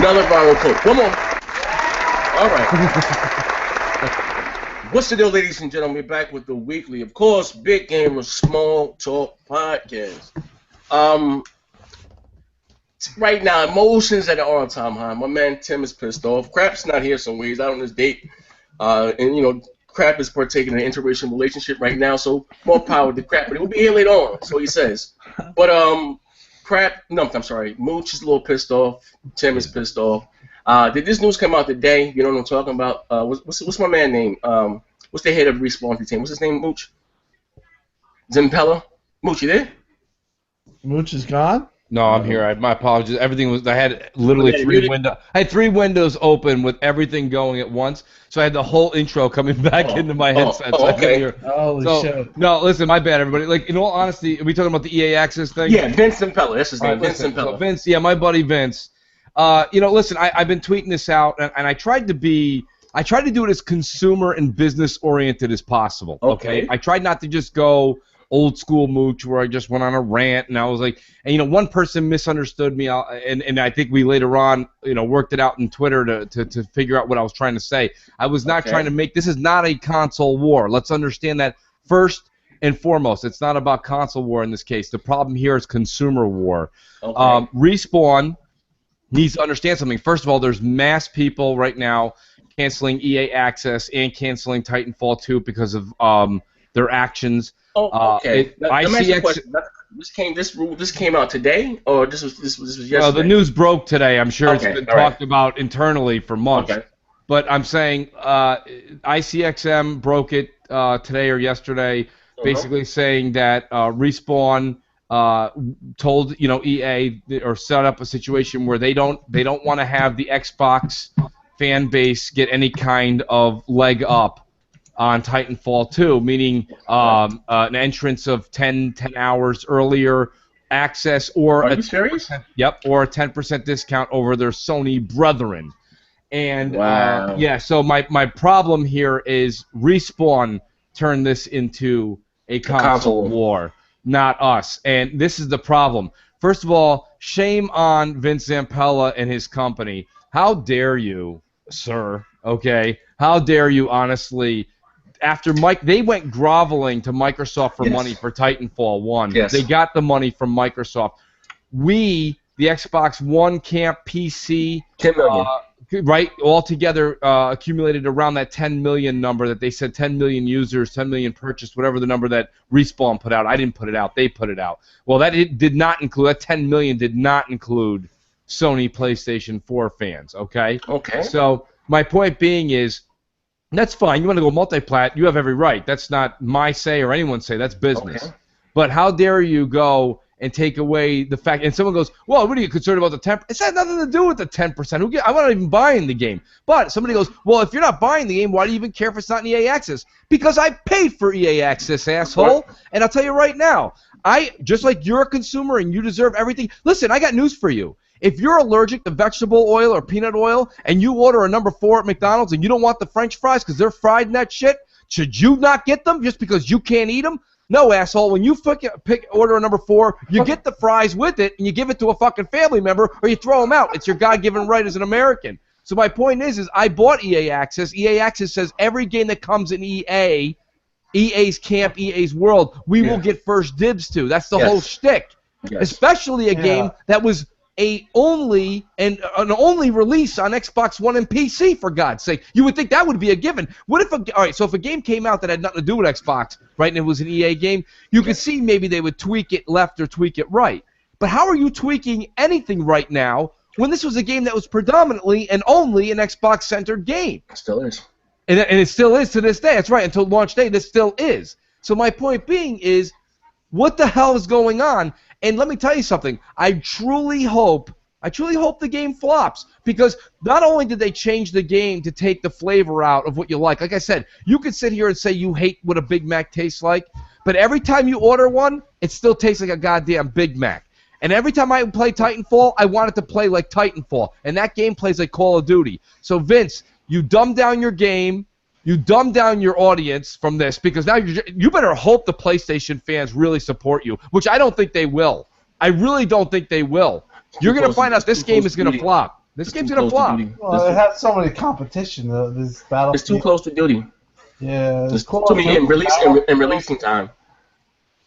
Another viral quote. Come on. All right. What's the deal, ladies and gentlemen? We're back with the weekly, of course, Big Gamer Small Talk Podcast. Right now, emotions at an all-time high. My man Tim is pissed off. Crap's not here some ways, out on his date. And, you know, Crap is partaking in an interracial relationship right now, so more power to Crap. But it will be here later on, so he says. But, Mooch is a little pissed off. Tim is pissed off. Did this news come out today? You know what I'm talking about? What's my man name? What's the head of Respawn team? What's his name, Mooch? Zampella? Mooch, you there? Mooch is gone? No, I'm here. My apologies. Everything was. I had literally three windows. I had 3 windows open with everything going at once, so I had the whole intro coming back into my headset. Okay. Holy shit. No, listen, my bad, everybody. Like, in all honesty, are we talking about the EA Access thing? Yeah, Vince Zampella. That's his name. Vince Zampella. So Vince, yeah, my buddy Vince. You know, listen, I've been tweeting this out, and I tried to do it as consumer and business oriented as possible. Okay. I tried not to just go old school Mooch where I just went on a rant, and I was like, and you know, one person misunderstood me, and I think we later on, you know, worked it out in Twitter to figure out what I was trying to say. I was not trying to make, this is not a console war. Let's understand that first and foremost. It's not about console war in this case. The problem here is consumer war. Respawn needs to understand something. First of all, there's mass people right now canceling EA Access and canceling Titanfall 2 because of their actions. This came out today, or this was yesterday? Well, the news broke today. I'm sure it's been talked about internally for months. But I'm saying ICXM broke it today or yesterday, basically saying that Respawn told EA or set up a situation where they don't want to have the Xbox fan base get any kind of leg up on Titanfall 2, meaning an entrance of 10 hours earlier, access, or Are you serious? Or a 10% discount over their Sony brethren. And so my problem here is Respawn turned this into a console war, not us. And this is the problem. First of all, shame on Vince Zampella and his company. How dare you, sir? Okay, how dare you, honestly? After they went groveling to Microsoft for money for Titanfall 1. They got the money from Microsoft. We, the Xbox One camp PC, 10 million. Right, all together accumulated around that 10 million number that they said 10 million users, 10 million purchased, whatever the number that Respawn put out. I didn't put it out. They put it out. Well, that did not include, that 10 million did not include Sony PlayStation 4 fans, okay? Okay. So my point being is, that's fine. You want to go multi-plat, you have every right. That's not my say or anyone's say. That's business. Okay. But how dare you go and take away the fact, and someone goes, well, what are you concerned about the 10%? It's had nothing to do with the 10%. I'm not even buying the game. But somebody goes, well, if you're not buying the game, why do you even care if it's not in EA Access? Because I paid for EA Access, asshole. And I'll tell you right now, just like you're a consumer and you deserve everything. Listen, I got news for you. If you're allergic to vegetable oil or peanut oil and you order a number 4 at McDonald's and you don't want the French fries because they're fried in that shit, should you not get them just because you can't eat them? No, asshole. When you order a number 4, you get the fries with it and you give it to a fucking family member or you throw them out. It's your God-given right as an American. So my point is I bought EA Access. EA Access says every game that comes in EA's camp, EA's world, we will get first dibs to. That's the whole shtick. Especially a game that was an only release on Xbox One and PC, for God's sake. You would think that would be a given. What if so if a game came out that had nothing to do with Xbox, right, and it was an EA game, you could see maybe they would tweak it left or tweak it right. But how are you tweaking anything right now when this was a game that was predominantly and only an Xbox-centered game? It still is. And it still is to this day. That's right. Until launch day, this still is. So my point being is, what the hell is going on? And let me tell you something. I truly hope the game flops, because not only did they change the game to take the flavor out of what you like. Like I said, you could sit here and say you hate what a Big Mac tastes like, but every time you order one, it still tastes like a goddamn Big Mac. And every time I play Titanfall, I want it to play like Titanfall, and that game plays like Call of Duty. So Vince, you dumb down your game. You dumb down your audience from this, because now you better hope the PlayStation fans really support you, which I don't think they will. I really don't think they will. You're going to find out this game is going to flop. This It's game's too gonna close to flop. duty. Well, it has so many competition. This It's too Battlefield. close to duty. Yeah, It's it's Call too of many Duty. in releasing time.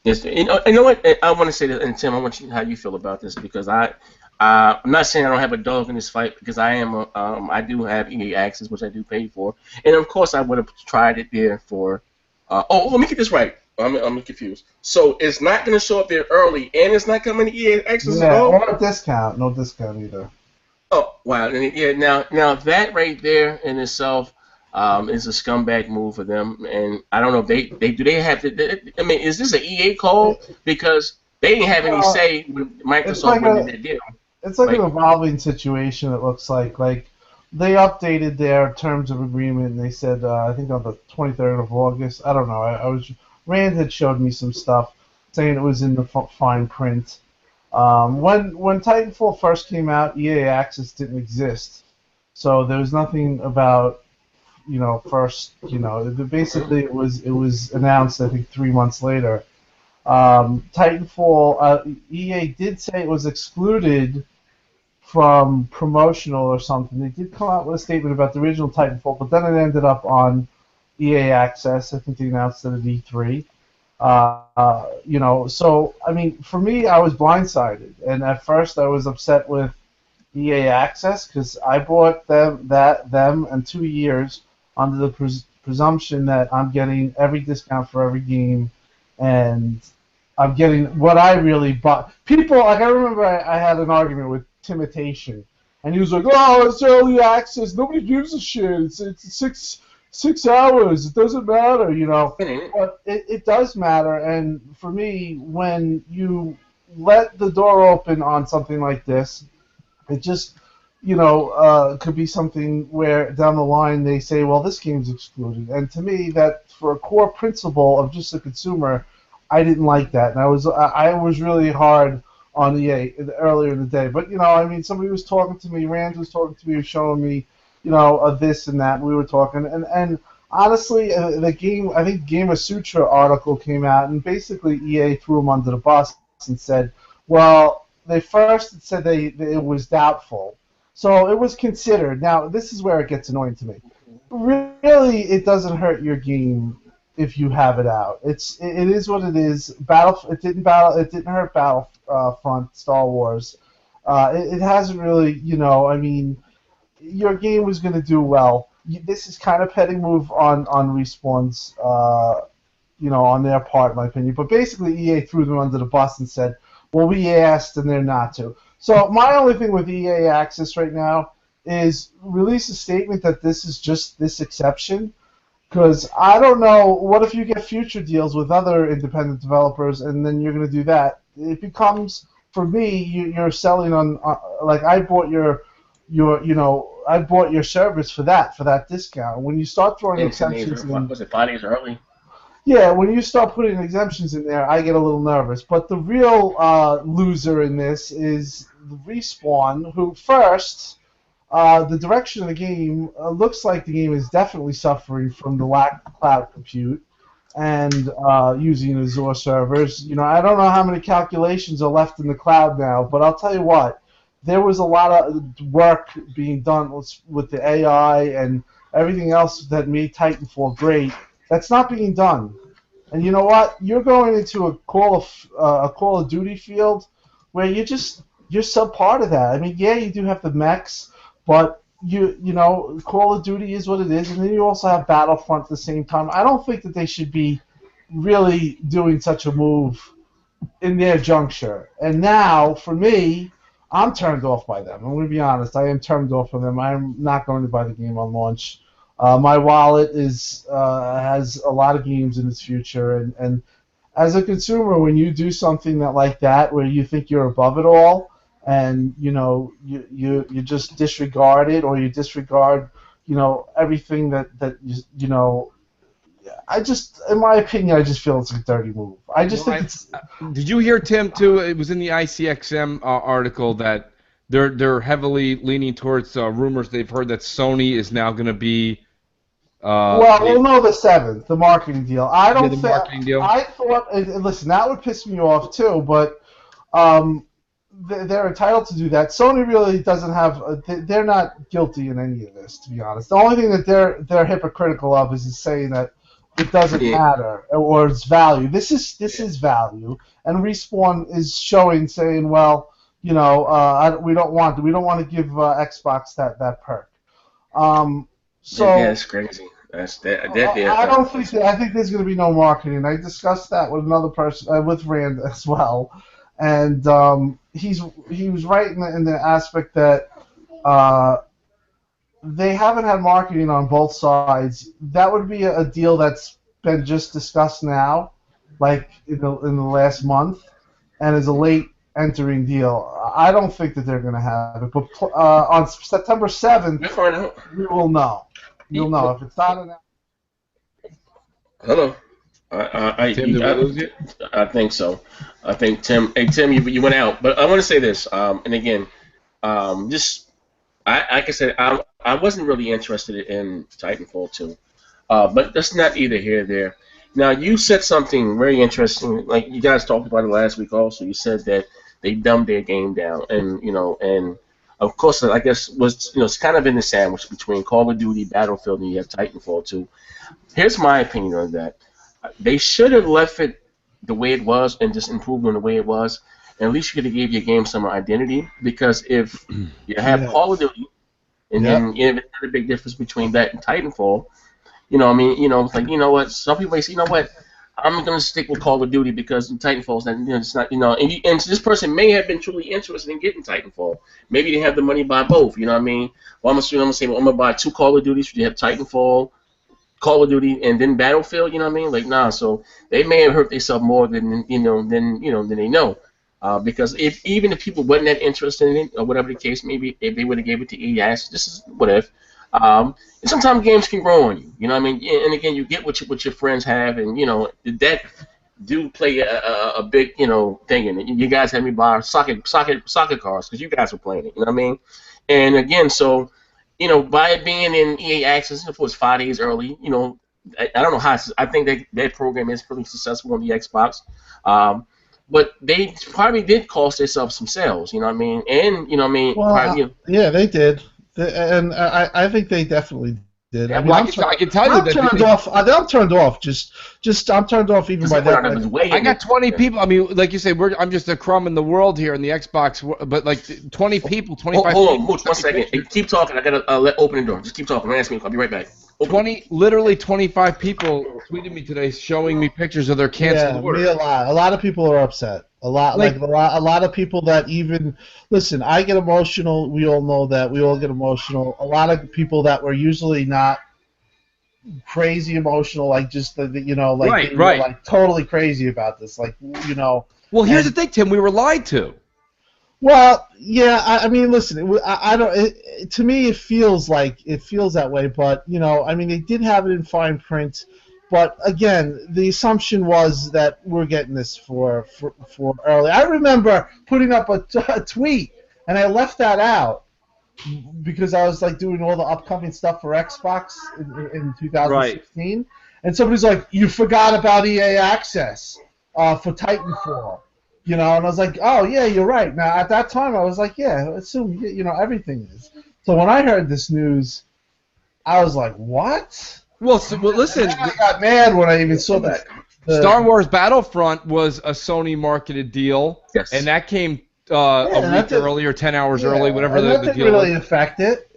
Yes, you know what? I want to say that, and Tim, I want you how you feel about this because I'm not saying I don't have a dog in this fight because I do have EA Access, which I do pay for, and of course I would have tried it there for. Let me get this right. I'm confused. So it's not going to show up there early, and it's not coming to EA Access at Yeah, all. or a discount. No discount either. Oh wow! And yeah, now that right there in itself is a scumbag move for them, and I don't know if they have to. I mean, is this an EA call because they didn't have any Well, say when it's Microsoft like went in that deal? it's like an Like, evolving situation. It looks like they updated their terms of agreement. And they said I think on the 23rd of August. I don't know. I was Rand had showed me some stuff saying it was in the fine print. When Titanfall first came out, EA Access didn't exist, so there was nothing about first basically it was announced I think 3 months later. Titanfall EA did say it was excluded from promotional or something. They did come out with a statement about the original Titanfall, but then it ended up on EA Access. I think they announced it at E3. So I mean, for me, I was blindsided, and at first I was upset with EA Access because I bought them and 2 years under the presumption that I'm getting every discount for every game, and I'm getting what I really bought. People like I remember I had an argument with Timitation, and he was like, "Oh, it's early access. Nobody gives a shit. It's 6 hours. It doesn't matter, you know." But it does matter, and for me, when you let the door open on something like this, it just could be something where down the line they say, well, this game's excluded. And to me, that for a core principle of just a consumer, I didn't like that. And I was really hard on EA earlier in the day. But, I mean, somebody was talking to me, Rand was talking to me, was showing me, this and that, and we were talking. And honestly, the game, I think Game of Sutra article came out, and basically EA threw them under the bus and said, well, they first said it was doubtful. So it was considered. Now, this is where it gets annoying to me. Really, it doesn't hurt your game if you have it out. It is what it is. It didn't hurt Battlefront, Star Wars. It hasn't really, I mean, your game was going to do well. This is kind of petting move on Respawn's, on their part, in my opinion. But basically, EA threw them under the bus and said, well, we asked and they're not to. So my only thing with EA Access right now is release a statement that this is just this exception. Because I don't know, what if you get future deals with other independent developers and then you're going to do that? It becomes, for me, you're selling on like I bought your service for that discount. When you start throwing exceptions in, was it 5 days early? yeah, when you start putting exemptions in there, I get a little nervous. But the real loser in this is Respawn, who first, the direction of the game looks like the game is definitely suffering from the lack of cloud compute and using Azure servers. I don't know how many calculations are left in the cloud now, but I'll tell you what, there was a lot of work being done with the AI and everything else that made Titanfall great. That's not being done. And you know what? You're going into a Call of Duty field where you're subpart of that. I mean, yeah, you do have the mechs, but Call of Duty is what it is, and then you also have Battlefront at the same time. I don't think that they should be really doing such a move in their juncture. And now, for me, I'm turned off by them. I'm going to be honest. I am turned off by them. I'm not going to buy the game on launch. My wallet has a lot of games in its future, and as a consumer, when you do something like that, where you think you're above it all, and you just disregard it, or you disregard everything that in my opinion, I just feel it's a dirty move. I just think it's. Did you hear, Tim, too? It was in the ICXM article that they're heavily leaning towards rumors they've heard that Sony is now going to be. We'll know the 7th, the marketing deal. I don't marketing deal. I thought, and listen, that would piss me off too, but they're entitled to do that. Sony really doesn't have. They're not guilty in any of this, to be honest. The only thing that they're hypocritical of is saying that it doesn't matter or it's value. This is value, and Respawn is saying, well, we don't want to give Xbox that perk. So that's crazy. I don't think I think there's going to be no marketing. I discussed that with another person, with Rand as well, and he was right in the aspect that they haven't had marketing on both sides. That would be a deal that's been just discussed now, like in the last month, and is a late entering deal. I don't think that they're going to have it, but on September 7th, we will know. You'll know if it's not an. Hello. Tim, did we lose you? I think so. I think Tim. Hey, Tim, you went out. But I want to say this. And again, like I said, I wasn't really interested in Titanfall 2. But that's not either here or there. Now, you said something very interesting. Like you guys talked about it last week. Also, you said that they dumbed their game down, and of course, I guess it's kind of in the sandwich between Call of Duty, Battlefield, and you have Titanfall 2. Here's my opinion on that. They should have left it the way it was and just improved on the way it was. And at least you could have gave your game some identity, because if you have Call of Duty, and then there's a big difference between that and Titanfall. It's like, what? Some people may say, what? I'm going to stick with Call of Duty because Titanfall's it's not, and this person may have been truly interested in getting Titanfall. Maybe they have the money to buy both, you know what I mean? Well, I'm going to say, I'm going to buy 2 Call of Duties. You have Titanfall, Call of Duty, and then Battlefield, you know what I mean? Like, nah, so they may have hurt themselves more than they know. Because even if people wasn't that interested in it, or whatever the case may be, if they would have gave it to EA, this is whatever. And sometimes games can grow on you, you know what I mean? And again, you get what your friends have, and that do play a big thing in it. You guys had me buy soccer cars because you guys were playing it, you know what I mean? And again, so by it being in EA Access, if it was 5 days early, I don't know how. I think that program is pretty successful on the Xbox. But they probably did cost themselves some sales, you know what I mean? And Well, yeah, they did. And I think they definitely did. Yeah, I can tell you that I'm turned off. I'm turned off even by that. I got 20 people. I mean, like you say, I'm just a crumb in the world here in the Xbox. But like 20 people, 25. Hold on, Mooch, 1 second. Hey, keep talking. I gotta open the door. Just keep talking. Ask me. I'll be right back. Literally 25 people tweeted me today showing me pictures of their canceled orders. A lot of people are upset. A lot of people that even listen. I get emotional. We all know that. We all get emotional. A lot of people that were usually not crazy emotional, like just like totally crazy about this, like. Well, here's the thing, Tim. We were lied to. Well, yeah. I mean, listen. I don't. To me, it feels that way. But I mean, they did have it in fine print. But again, the assumption was that we're getting this for early. I remember putting up a tweet, and I left that out because I was like doing all the upcoming stuff for Xbox in 2016. Right. And somebody's like, "You forgot about EA Access for Titanfall." And I was like, "Oh yeah, you're right." Now at that time, I was like, "Yeah, assume everything is." So when I heard this news, I was like, "What?" Well, listen. I got mad when I even saw that. Star Wars Battlefront was a Sony marketed deal, and that came a week early or 10 hours early, whatever the deal was. That didn't really affect it.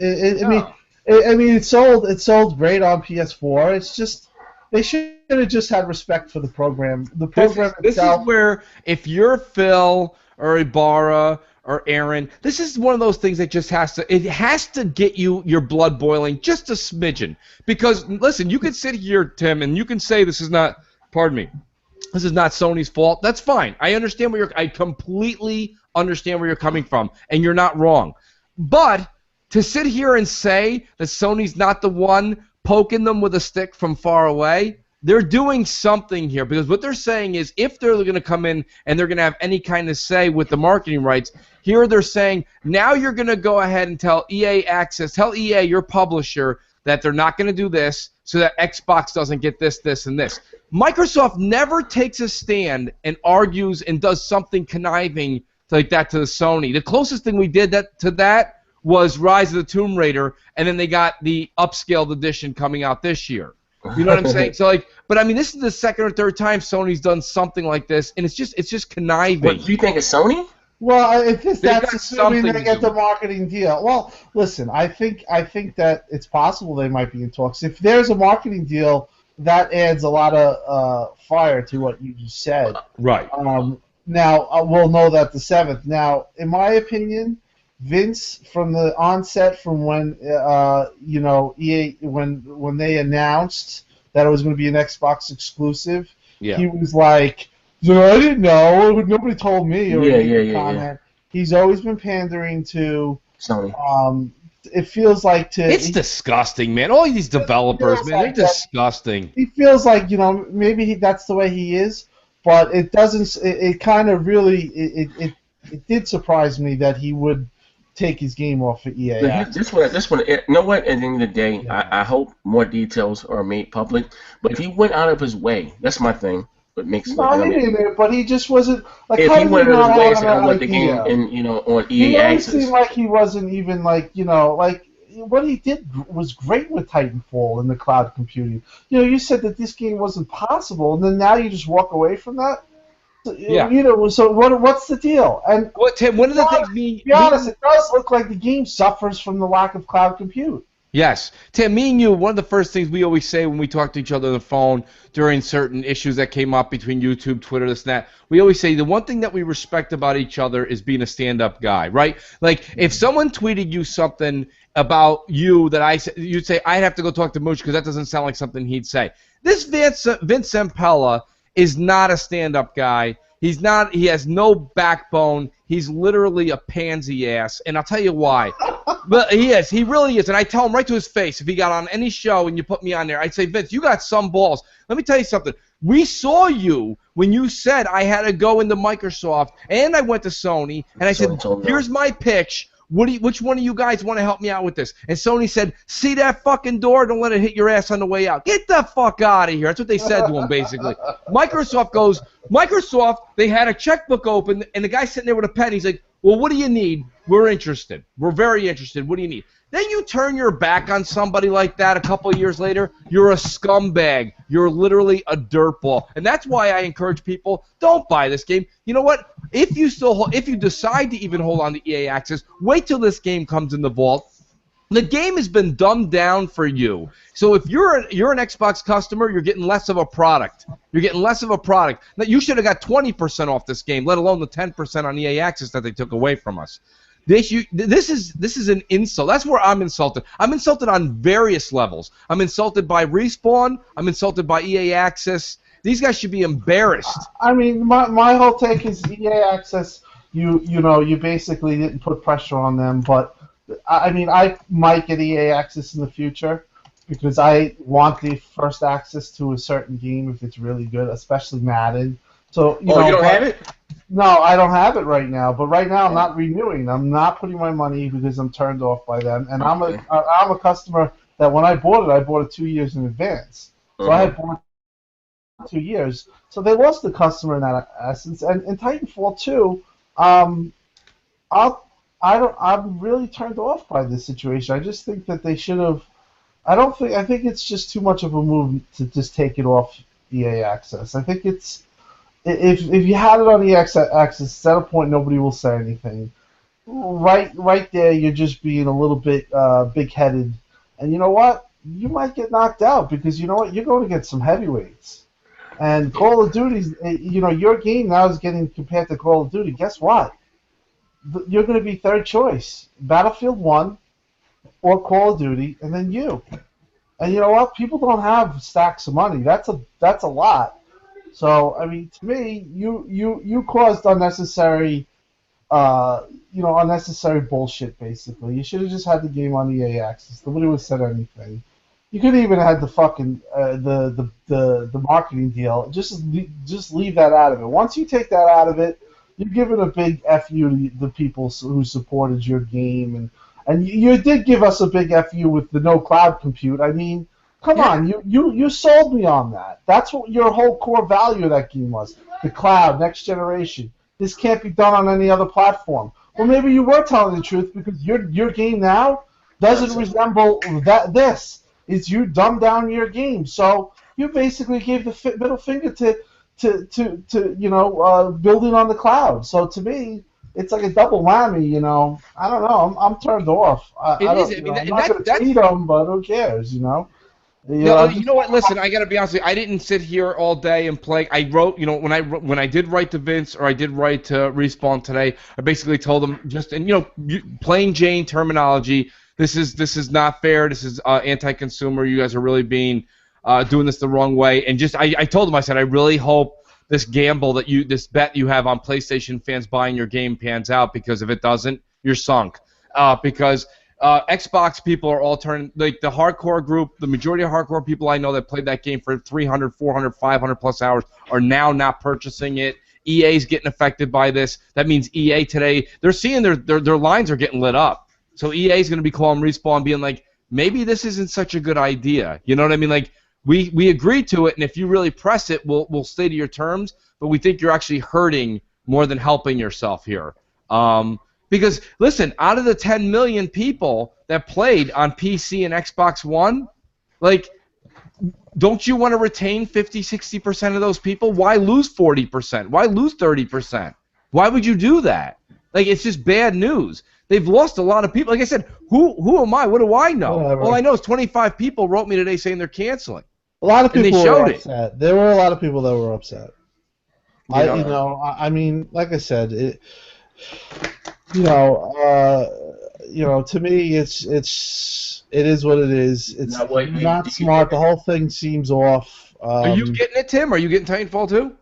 I mean, it sold great on PS4. It's just they should have just had respect for the program. The program itself. This is where if you're Phil or Ibarra or Aaron, this is one of those things that just has to get your blood boiling just a smidgen. Because listen, you could sit here, Tim, and you can say this is not Sony's fault. That's fine. I completely understand where you're coming from, and you're not wrong. But to sit here and say that Sony's not the one poking them with a stick from far away, they're doing something here, because what they're saying is if they're going to come in and they're going to have any kind of say with the marketing rights, here they're saying now you're going to go ahead and tell EA Access, tell EA, your publisher, that they're not going to do this so that Xbox doesn't get this, this, and this. Microsoft never takes a stand and argues and does something conniving like that to the Sony. The closest thing we did to that was Rise of the Tomb Raider, and then they got the upscaled edition coming out this year. You know what I'm saying? So like, but I mean, this is the second or third time Sony's done something like this, and it's just conniving. What, do you think it's Sony? Well, that's assuming something they get the marketing deal. Well, listen, I think that it's possible they might be in talks. If there's a marketing deal, that adds a lot of fire to what you just said. Right. Now we'll know that the 7th. Now, in my opinion, Vince, from the onset, from when EA when they announced that it was going to be an Xbox exclusive, he was like, I didn't know. Nobody told me. Or Yeah. He's always been pandering to Sony. It feels like It's disgusting, man. All these developers, man, they're disgusting. He feels like, maybe that's the way he is, but it doesn't. It kind of really it did surprise me that he would take his game off of EA. This one. You know what? At the end of the day, I hope more details are made public. But if he went out of his way, that's my thing. But makes but he just wasn't like. If he went out of his way and let the game on EA Access, it seemed like he wasn't even like what he did was great with Titanfall and the cloud computing. You said that this game wasn't possible, and then now you just walk away from that. So what's the deal? And Tim, one of the things be honest, it does look like the game suffers from the lack of cloud compute. Yes. Tim, me and you, one of the first things we always say when we talk to each other on the phone during certain issues that came up between YouTube, Twitter, this and that, we always say the one thing that we respect about each other is being a stand-up guy, right? Like, if someone tweeted you something about you that you'd say, I'd have to go talk to Mooch because that doesn't sound like something he'd say. This Vince Zampella is not a stand-up guy. He has no backbone. He's literally a pansy ass, and I'll tell you why. But he really is, and I tell him right to his face, if he got on any show and you put me on there, I'd say, Vince, you got some balls. Let me tell you something. We saw you when you said I had to go into Microsoft, and I went to Sony, and I said, here's my pitch. Which one of you guys want to help me out with this? And Sony said, see that fucking door? Don't let it hit your ass on the way out. Get the fuck out of here. That's what they said to him, basically. Microsoft, they had a checkbook open, and the guy sitting there with a pen, he's like, well, what do you need? We're interested. We're very interested. What do you need? Then you turn your back on somebody like that a couple of years later, you're a scumbag. You're literally a dirtball. And that's why I encourage people, don't buy this game. You know what? If you decide to even hold on to EA Access, wait till this game comes in the vault. The game has been dumbed down for you. So if you're an Xbox customer, you're getting less of a product. You're getting less of a product. Now, you should have got 20% off this game, let alone the 10% on EA Access that they took away from us. This is an insult. That's where I'm insulted. I'm insulted on various levels. I'm insulted by Respawn. I'm insulted by EA Access. These guys should be embarrassed. I mean, my whole take is EA Access. You basically didn't put pressure on them, but I mean, I might get EA Access in the future because I want the first access to a certain game if it's really good, especially Madden. So you don't have it? No, I don't have it right now. But right now, I'm not renewing. I'm not putting my money because I'm turned off by them. And I'm a customer that when I bought it 2 years in advance. So I had bought 2 years. So they lost the customer in that essence. And in Titanfall 2, I'm really turned off by this situation. I just think that they should have. I think it's just too much of a move to just take it off EA Access. I think it's. If you had it on the Access, at a point nobody will say anything. Right there, you're just being a little bit big-headed, and you know what? You might get knocked out because you know what? You're going to get some heavyweights. And Call of Duty, your game now is getting compared to Call of Duty. Guess what? You're going to be third choice: Battlefield 1 or Call of Duty, and then you. And you know what? People don't have stacks of money. That's a lot. So I mean, to me, you caused unnecessary, unnecessary bullshit. Basically, you should have just had the game on EA Access. Nobody would have said anything. You could even have had the fucking the marketing deal. Just leave that out of it. Once you take that out of it, you're giving a big FU to the people who supported your game, and you did give us a big FU with the no cloud compute. I mean. Come on, you sold me on that. That's what your whole core value of that game was. The cloud, next generation. this can't be done on any other platform. Well, maybe you were telling the truth because your game now doesn't resemble this. It's you dumb down your game. So you basically gave the middle finger to building on the cloud. So to me, it's like a double whammy. I don't know. I'm turned off. I'm not going to tweet them, but who cares? You know what? Listen, I gotta be honest with you. I didn't sit here all day and play. I wrote, when I did write to Vince or I did write to Respawn today, I basically told them plain Jane terminology. This is not fair. This is anti-consumer. You guys are really doing this the wrong way. And I told them, I said, I really hope this this bet you have on PlayStation fans buying your game pans out, because if it doesn't, you're sunk. Because Xbox people are all turning, like the hardcore group, the majority of hardcore people I know that played that game for 300, 400, 500 plus hours are now not purchasing it. EA's getting affected by this. That means EA today, they're seeing their lines are getting lit up. So EA's going to be calling Respawn being like, maybe this isn't such a good idea. You know what I mean? Like, we agreed to it, and if you really press it, we'll stay to your terms, but we think you're actually hurting more than helping yourself here. Because, listen, out of the 10 million people that played on PC and Xbox One, like, don't you want to retain 50, 60% of those people? Why lose 40%? Why lose 30%? Why would you do that? Like, it's just bad news. They've lost a lot of people. Like I said, who am I? What do I know? Whatever. All I know is 25 people wrote me today saying they're canceling. A lot of people were upset. There were a lot of people that were upset. I mean, like I said, to me, it is what it is. It's not smart. The whole thing seems off. Are you getting it, Tim? Are you getting Titanfall too?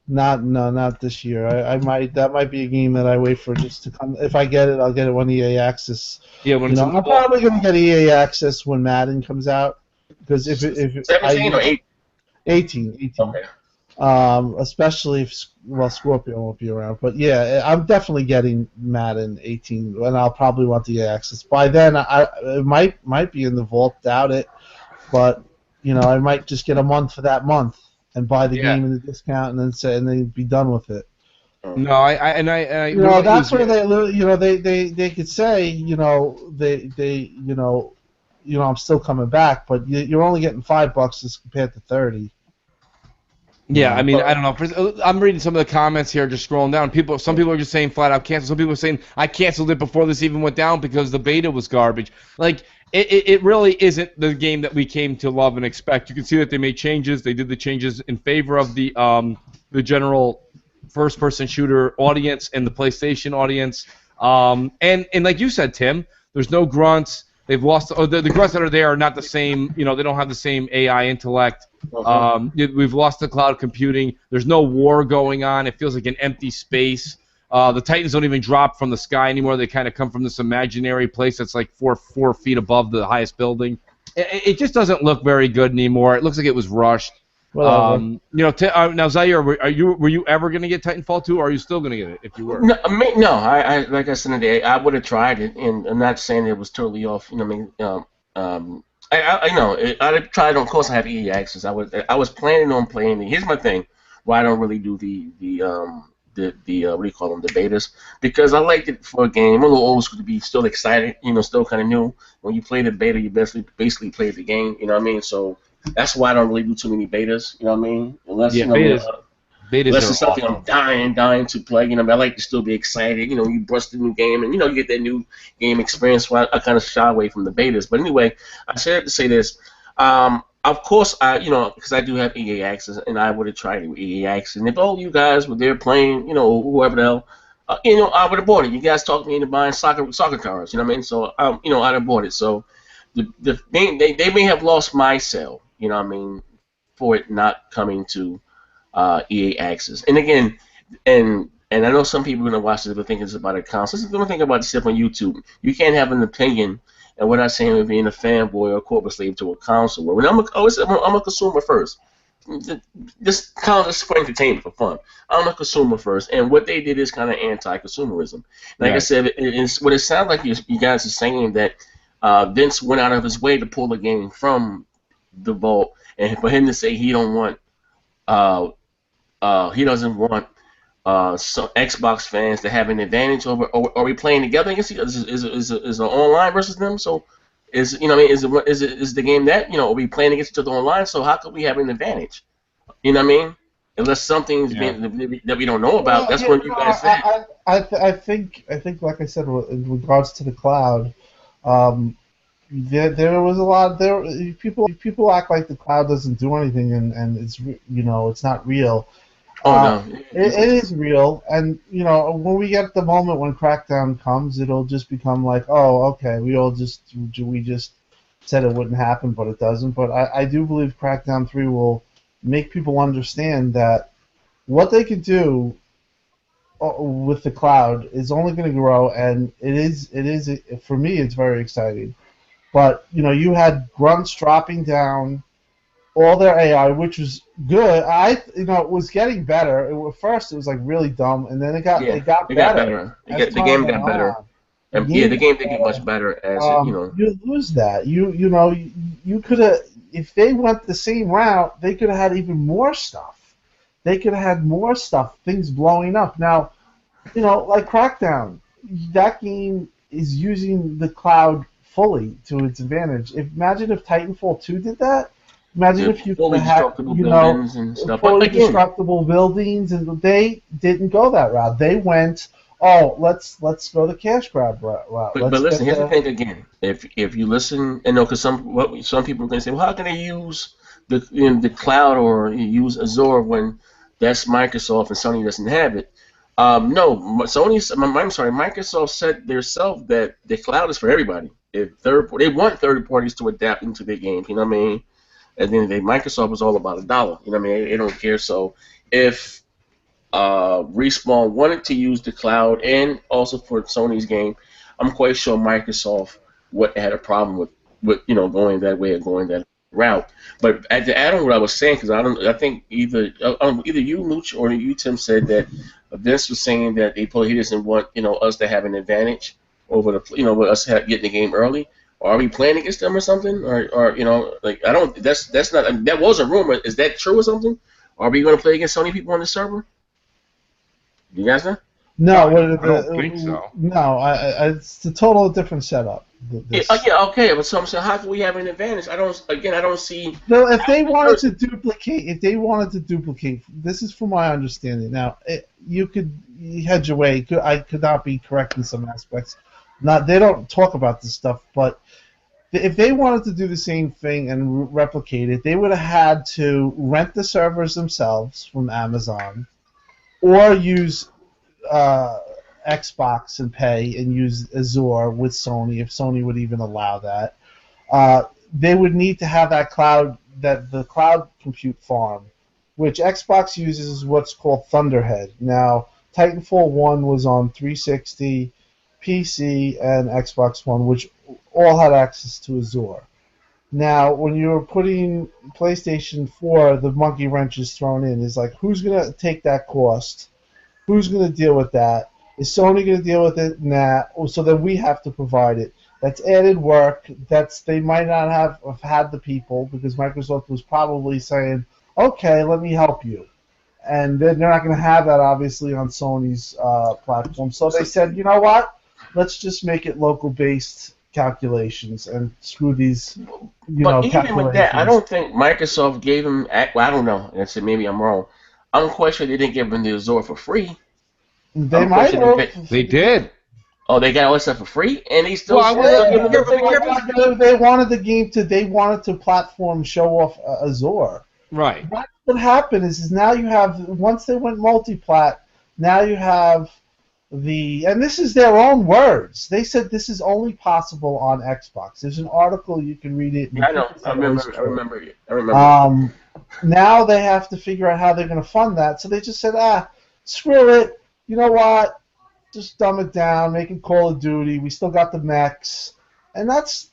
Not this year. That might be a game that I wait for just to come. If I get it, I'll get it when EA Access. Yeah, when I'm probably gonna get EA Access when Madden comes out, because if 17 or 18. Okay. Especially if Scorpio won't be around. But yeah, I'm definitely getting Madden 18, and I'll probably want the EA Access. By then, it might be in the vault. Doubt it, but I might just get a month for that month and buy the game in the discount, and then be done with it. No, I that's where they could say I'm still coming back, but you're only getting $5 as compared to 30. Yeah, I mean, I don't know. I'm reading some of the comments here, just scrolling down. Some people are just saying flat out cancel. Some people are saying I canceled it before this even went down because the beta was garbage. Like, it really isn't the game that we came to love and expect. You can see that they made changes. They did the changes in favor of the general first-person shooter audience and the PlayStation audience. And like you said, Tim, there's no grunts. They've lost the grunts that are there are not the same. They don't have the same AI intellect. We've lost the cloud computing. There's no war going on. It feels like an empty space. The Titans don't even drop from the sky anymore. They kind of come from this imaginary place that's like four feet above the highest building. It just doesn't look very good anymore. It looks like it was rushed. Now Zaire, were you ever going to get Titanfall 2, or are you still going to get it if you were? No, I like I said today, I would have tried it, and I'm not saying it was totally off. I'd tried. Of course, I have EA Access. I was planning on playing it. Here's my thing: why I don't really do the what do you call them, the betas, because I liked it for a game. I'm a little old school to be still excited, still kind of new. When you play the beta, you basically play the game. You know what I mean? So that's why I don't really do too many betas. You know what I mean? Unless betas unless it's something I'm dying to play. I like to still be excited. You brush the new game, and you get that new game experience. So I kind of shy away from the betas. But anyway, I said to say this. Of course, because I do have EA Access, and I would have tried it with EA Access. And if all you guys were there playing, whoever the hell, I would have bought it. You guys talked me into buying soccer cars. You know what I mean? So I'd have bought it. So the thing, they may have lost my sale. You know what I mean? For it not coming to EA Access. And again, and I know some people are gonna watch this but thinking it's about a console. Just don't think about this stuff on YouTube. You can't have an opinion. And we're not saying we're being a fanboy or a corporate slave to a console. When I'm a consumer first. This counts as for entertainment, for fun. I'm a consumer first, and what they did is kind of anti-consumerism. Like I said, what it sounds like you guys are saying that Vince went out of his way to pull the game from the vault, and for him to say he doesn't want some Xbox fans to have an advantage over? Or are we playing together against each other? Is it online versus them? So is you know what I mean? Is the game that are we playing against each other online? So how could we have an advantage? You know what I mean? Unless something's been that we don't know about, Well, that's yeah, when you no, guys said. I think like I said, in regards to the cloud, there was a lot there. People act like the cloud doesn't do anything, and it's not real. Oh no, It is real, and when we get the moment when Crackdown comes, it'll just become like, oh, okay, we just said it wouldn't happen, but it doesn't. But I do believe Crackdown 3 will make people understand that what they can do with the cloud is only going to grow, and it is for me it's very exciting. But you had grunts dropping down all their AI, which was good. It was getting better. At first, it was like really dumb, and then it got better. The game got better. The game did get much better as You lose that. You could have, if they went the same route, they could have had even more stuff. They could have had more stuff, things blowing up. Now, like Crackdown, that game is using the cloud fully to its advantage. Imagine if Titanfall 2 did that. Imagine if you fully had, destructible buildings and stuff. fully destructible buildings, and they didn't go that route. They went, let's go the cash grab route. But listen, here's the thing again. If you listen, and because some people are going to say, well, how can they use the cloud or use Azure when that's Microsoft and Sony doesn't have it? No, Microsoft said themselves that the cloud is for everybody. They want third parties to adapt into their games, you know what I mean? And then Microsoft was all about $1, you know what I mean? They don't care. So if Respawn wanted to use the cloud and also for Sony's game, I'm quite sure Microsoft had a problem with going that way or going that route. But to add on what I was saying, because I think either you, Luch, or you, Tim, said that Vince was saying that he doesn't want us to have an advantage over with us getting the game early. Are we playing against them or something? Or I don't. That's not. That was a rumor. Is that true or something? Are we going to play against Sony people on the server? Do you guys know? No, I don't think so. No, it's a total different setup. Okay, but so I'm saying, how can we have an advantage? I don't see. No, if they wanted to duplicate, this is from my understanding. Now, you hedge away. I could not be correct in some aspects. They don't talk about this stuff, but if they wanted to do the same thing and replicate it, they would have had to rent the servers themselves from Amazon, or use Xbox and pay and use Azure with Sony, if Sony would even allow that. They would need to have the cloud compute farm, which Xbox uses what's called Thunderhead. Now, Titanfall 1 was on 360, PC, and Xbox One, which all had access to Azure. Now, when you're putting PlayStation 4, the monkey wrench is thrown in. Is like, who's going to take that cost? Who's going to deal with that? Is Sony going to deal with it? Nah. So then we have to provide it. That's added work. They might not have had the people, because Microsoft was probably saying, okay, let me help you. And they're not going to have that, obviously, on Sony's platform. So they said, you know what? Let's just make it local-based calculations and screw these, But even calculations. with that, I don't think Microsoft gave them. Well, I don't know. I said maybe I'm wrong. I'm quite sure they didn't give them the Azure for free. They might have. They did. Oh, they got all that stuff for free, and they still. They wanted the game to. They wanted to platform show off Azure. Right. What happened is now you have, once they went multi-plat, now you have and this is their own words. They said this is only possible on Xbox. There's an article, you can read it. I know. I remember. Now they have to figure out how they're going to fund that. So they just said, screw it. You know what? Just dumb it down. Make it Call of Duty. We still got the mechs. And that's,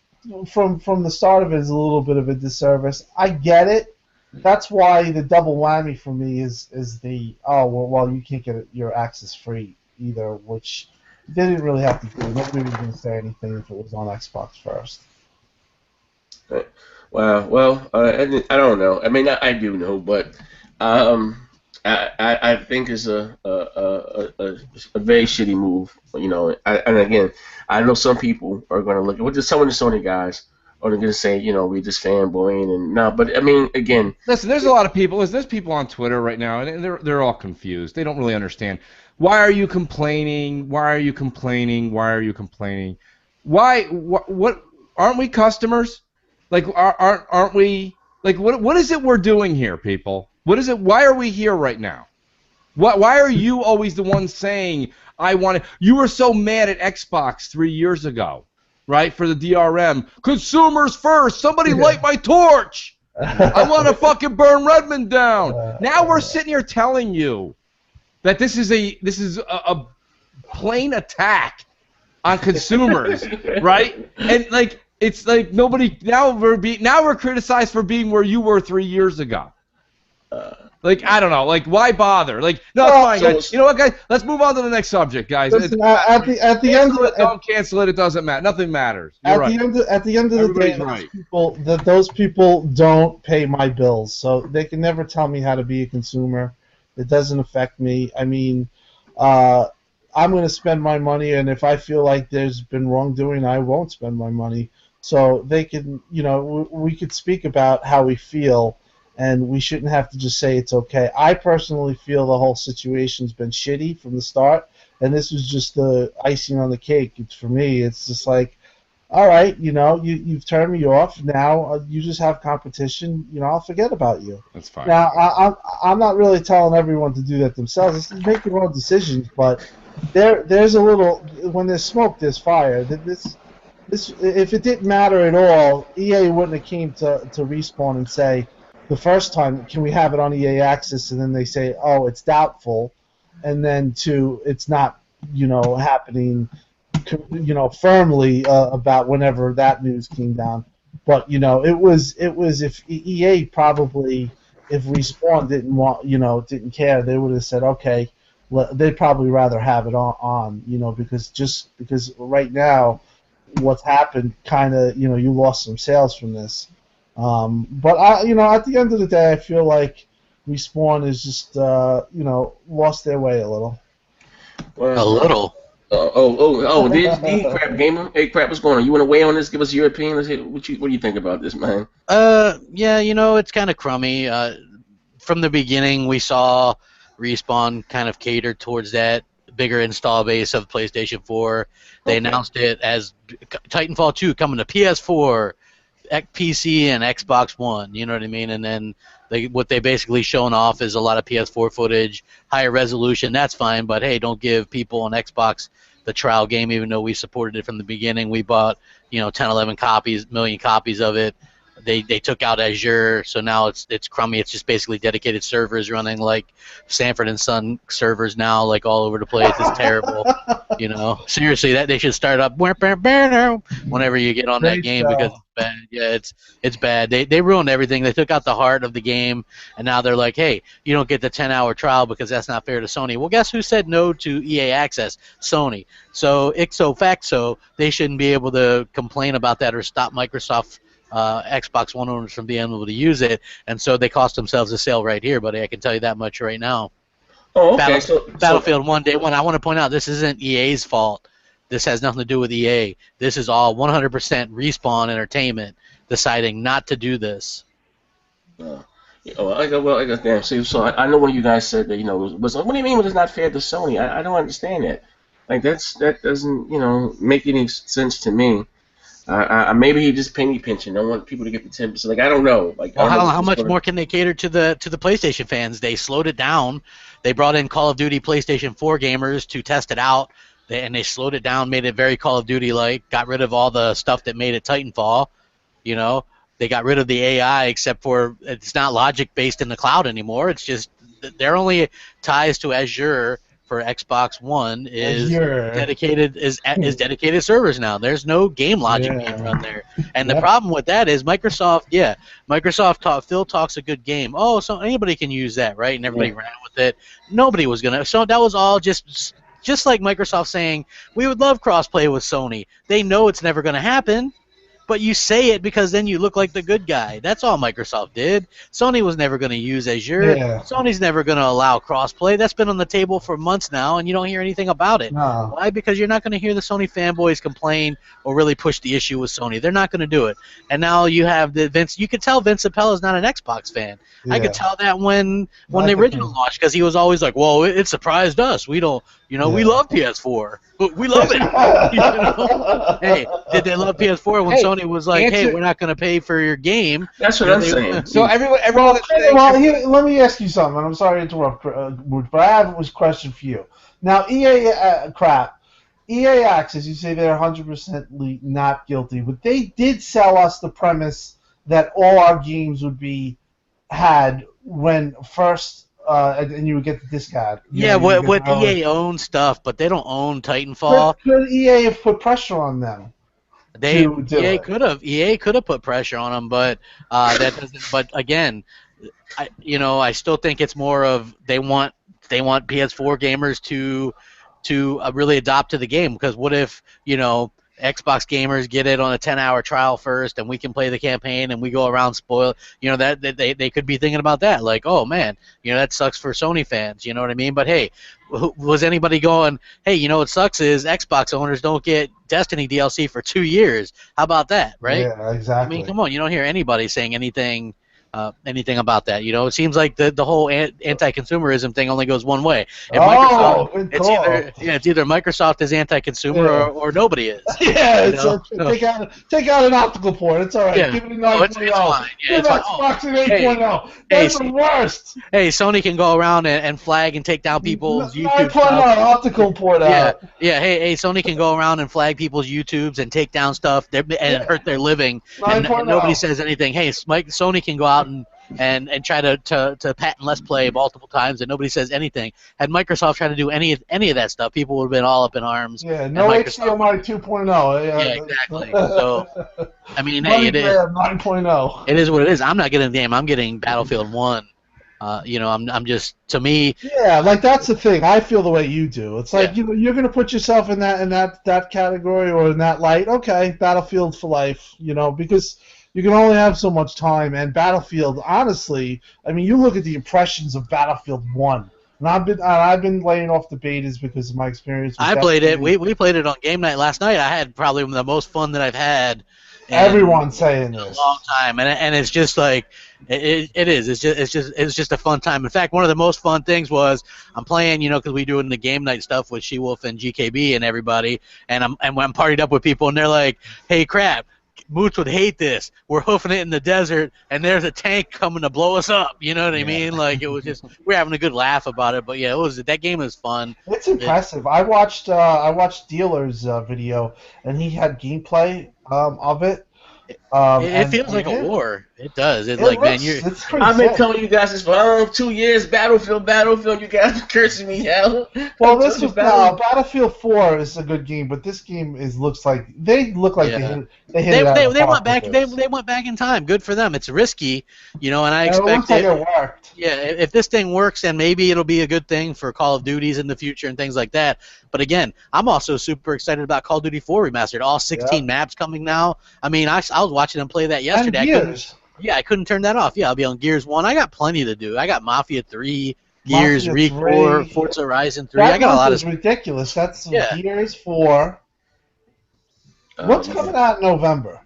from the start of it, is a little bit of a disservice. I get it. That's why the double whammy for me is the, you can't get your Acces free either, which they didn't really have to do. Nobody was going to say anything if it was on Xbox first. Well, I don't know. I mean, I do know, but I think it's a very shitty move. You know, and again, I know some people are going to look at what some of the Sony guys are going to say, you know, we just fanboying and no, but I mean, again, listen, there's a lot of people. There's people on Twitter right now, and they're all confused. They don't really understand. Why are you complaining? Why are you complaining? Why are you complaining? Why? What? Aren't we customers? Like, aren't we? Like, what is it we're doing here, people? What is it? Why are we here right now? Why are you always the one saying I want it? You were so mad at Xbox 3 years ago, right? For the DRM, consumers first. Somebody light my torch. I want to fucking burn Redmond down. Now we're sitting here telling you that this is a plain attack on consumers, right? And like it's like nobody now we're criticized for being where you were 3 years ago. Like, I don't know. Like, why bother? Like, no, it's fine, guys. You know what, guys? Let's move on to the next subject, guys. Listen, at the end of it, don't cancel it. It doesn't matter. Nothing matters. At the end of the day, right. those people don't pay my bills, so they can never tell me how to be a consumer. It doesn't affect me. I mean, I'm going to spend my money, and if I feel like there's been wrongdoing, I won't spend my money. So they can, you know, we could speak about how we feel. And we shouldn't have to just say it's okay. I personally feel the whole situation's been shitty from the start, and this was just the icing on the cake. For me, it's just like, all right, you know, you've turned me off. Now you just have competition. You know, I'll forget about you. That's fine. Now, I'm not really telling everyone to do that themselves. Just make your own decisions. But there's a little, when there's smoke, there's fire. This, if it didn't matter at all, EA wouldn't have came to Respawn and say, the first time, can we have it on EA Access? And then they say, oh, it's doubtful, and then it's not, you know, happening, you know, firmly about whenever that news came down. But you know, it was if EA probably, if Respawn didn't care, they would have said, okay, they'd probably rather have it on, you know, because right now, what's happened, kind of, you know, you lost some sales from this. But you know, at the end of the day, I feel like Respawn is just, you know, lost their way a little. A little. The Crap Gamer. Hey, Crap, what's going on? You want to weigh on this? Give us your opinion. What do you think about this, man? Yeah, you know, it's kind of crummy. From the beginning, we saw Respawn kind of cater towards that bigger install base of PlayStation 4. They announced it as Titanfall 2 coming to PS4. PC and Xbox One, you know what I mean? And then what they basically shown off is a lot of PS4 footage, higher resolution. That's fine, but hey, don't give people on Xbox the trial game, even though we supported it from the beginning. We bought, you know, 10, 11 million copies of it. They took out Azure, so now it's crummy. It's just basically dedicated servers running like Sanford and Son servers now, like all over the place. It's terrible. You know, seriously, that they should start up whenever you get on that game because it's bad. Yeah, it's bad. They ruined everything. They took out the heart of the game, and now they're like, hey, you don't get the 10-hour trial because that's not fair to Sony. Well, guess who said no to EA Access? Sony. So ipso facto, they shouldn't be able to complain about that or stop Microsoft. Xbox One owners from being able to use it, and so they cost themselves a sale right here, buddy. I can tell you that much right now. Oh, okay. Battlefield 1 Day 1. I want to point out this isn't EA's fault. This has nothing to do with EA. This is all 100% Respawn Entertainment deciding not to do this. I got damn. So I know one of you guys said that, you know, was what do you mean it's not fair to Sony? I don't understand that. Like that doesn't, you know, make any sense to me. Maybe he just penny pinching. Don't want people to get the 10%. Like I don't know. Like well, how much more can they cater to the PlayStation fans? They slowed it down. They brought in Call of Duty PlayStation 4 gamers to test it out, and they slowed it down, made it very Call of Duty-like. Got rid of all the stuff that made it Titanfall. You know, they got rid of the AI, except for it's not logic based in the cloud anymore. It's just their only ties to Azure for Xbox One is dedicated servers now. There's no game logic being run there. And the problem with that is Microsoft Phil talks a good game. Oh, so anybody can use that, right? And everybody ran with it. Nobody was going to. So that was all just like Microsoft saying, we would love crossplay with Sony. They know it's never going to happen, but you say it because then you look like the good guy. That's all Microsoft did. Sony was never going to use Azure. Yeah. Sony's never going to allow crossplay. That's been on the table for months now, and you don't hear anything about it. No. Why? Because you're not going to hear the Sony fanboys complain or really push the issue with Sony. They're not going to do it. And now you have the Vince. You could tell Vince Zampella is not an Xbox fan. I could tell that when the original launched, because he was always like, "Well, it surprised us. We don't, we love PS4, but we love it." Hey, did they love PS4 when Sony was like, "Hey, we're not going to pay for your game"? That's what I'm saying. So everyone Well, let me ask you something. I'm sorry to interrupt, but I have a question for you. Now, EA Acces, you say they're 100% not guilty, but they did sell us the premise that all our games would be had when first, and you would get the discount. What EA owns stuff, but they don't own Titanfall. Could EA have put pressure on them? EA could have put pressure on them, but that doesn't. But again, I still think it's more of they want PS4 gamers to really adopt to the game, because what if Xbox gamers get it on a 10-hour trial first, and we can play the campaign, and we go around spoil. That they could be thinking about that, like, oh man, that sucks for Sony fans. You know what I mean? But hey, was anybody going, hey, what sucks is Xbox owners don't get Destiny DLC for 2 years? How about that, right? Yeah, exactly. I mean, come on, you don't hear anybody saying anything about that. It seems like the whole anti-consumerism thing only goes one way. And Microsoft, it's either Microsoft is anti-consumer or nobody is. Yeah, take out an optical port. It's all right. Yeah. Give it a 9.0. Give Xbox an 8.0. That's the worst. Hey, Sony can go around and flag and take down people's YouTube 9.0 optical port out. Yeah. Hey, Sony can go around and flag people's YouTubes and take down stuff and hurt their living, and nobody says anything. Hey, Sony can go out and try to patent Let's Play multiple times, and nobody says anything. Had Microsoft tried to do any of that stuff, people would have been all up in arms. Yeah, no HDMI 2.0. Yeah, exactly. So, I mean, hey, it is 9.0. It is what it is. I'm not getting the game. I'm getting Battlefield 1. I'm just, to me. Yeah, like that's the thing. I feel the way you do. It's like you're gonna put yourself in that category or in that light. Okay, Battlefield for life. Because you can only have so much time, and Battlefield, honestly, I mean, you look at the impressions of Battlefield 1, and I've been laying off the betas because of my experience with played it. We played it on game night last night. I had probably the most fun that I've had. Everyone's saying this. A long time, and it's just like it is. It's just a fun time. In fact, one of the most fun things was I'm playing, because we do it in the game night stuff with She-Wolf and GKB and everybody, and I'm partied up with people, and they're like, "Hey, crap. Moots would hate this. We're hoofing it in the desert, and there's a tank coming to blow us up." You know what I mean? Like, it was just, we're having a good laugh about it. But yeah, that game was fun. It's impressive. I watched Dealer's video, and he had gameplay of it. It feels like a war. It does. It's like, man, I've been telling you guys this for 2 years. Battlefield. You guys are cursing me hell. Well, Battlefield 4 is a good game, but this game looks like they hit they went back. They went back in time. Good for them. It's risky, and I expect it looks like it worked. Yeah, if this thing works, then maybe it'll be a good thing for Call of Duties in the future and things like that. But again, I'm also super excited about Call of Duty 4 Remastered. All 16 maps coming now. I mean, I was watching them play that yesterday. I couldn't turn that off. Yeah, I'll be on Gears 1. I got plenty to do. I got Mafia 3, Gears, ReCore, Forza Horizon 3. I got a lot of ridiculous. That's Gears 4. What's coming out in November?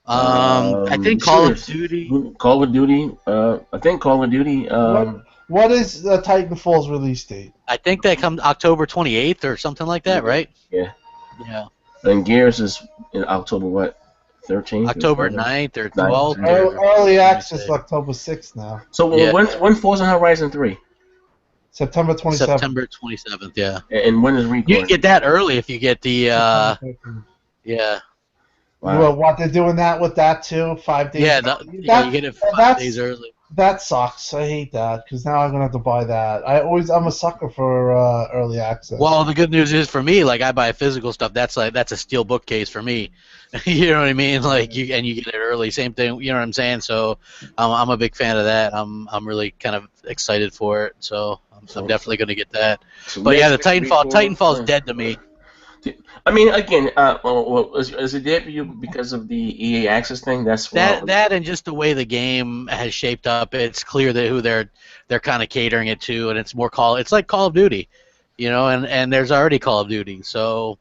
I think Call of Duty. I think Call of Duty. What is Titanfall's release date? I think that comes October 28th or something like that, right? Yeah. Yeah. And Gears is in October what? 13th? October 9th or 12th. Early access October 6th now. So when Forza Horizon 3? September 27th. September 27th, yeah. And when is ReCore? You can get that early if you get the, yeah. Wow. Well, what, they're doing that with that too? 5 days? Yeah, you get it 5 days early. That sucks. I hate that because now I'm gonna have to buy that. I'm a sucker for early access. Well, the good news is for me, like I buy physical stuff. That's a steel bookcase for me. You know what I mean? Like you get it early. Same thing. You know what I'm saying? So I'm a big fan of that. I'm really kind of excited for it. So I'm definitely gonna get that. But yeah, the Titanfall is dead to me. I mean, again, well, is it there for you because of the EA Access thing? That's why. That and just the way the game has shaped up, it's clear that who they're kind of catering it to, and it's like Call of Duty, and there's already Call of Duty, so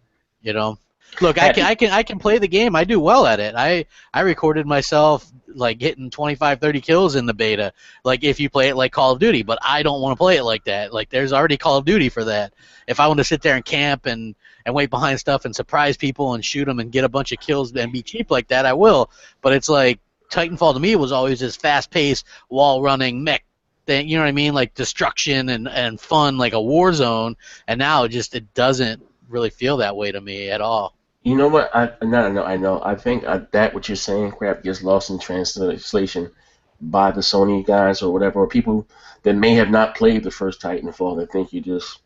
look, I can play the game. I do well at it. I recorded myself like hitting 25, 30 kills in the beta, like if you play it like Call of Duty, but I don't want to play it like that. Like there's already Call of Duty for that. If I want to sit there and camp and wait behind stuff and surprise people and shoot them and get a bunch of kills and be cheap like that, I will. But it's like Titanfall to me was always this fast-paced, wall-running mech thing, you know what I mean? Like destruction and fun, like a war zone. And now it doesn't really feel that way to me at all. You know what? I know. I think that what you're saying, crap, gets lost in translation by the Sony guys or whatever, or people that may have not played the first Titanfall that think you're just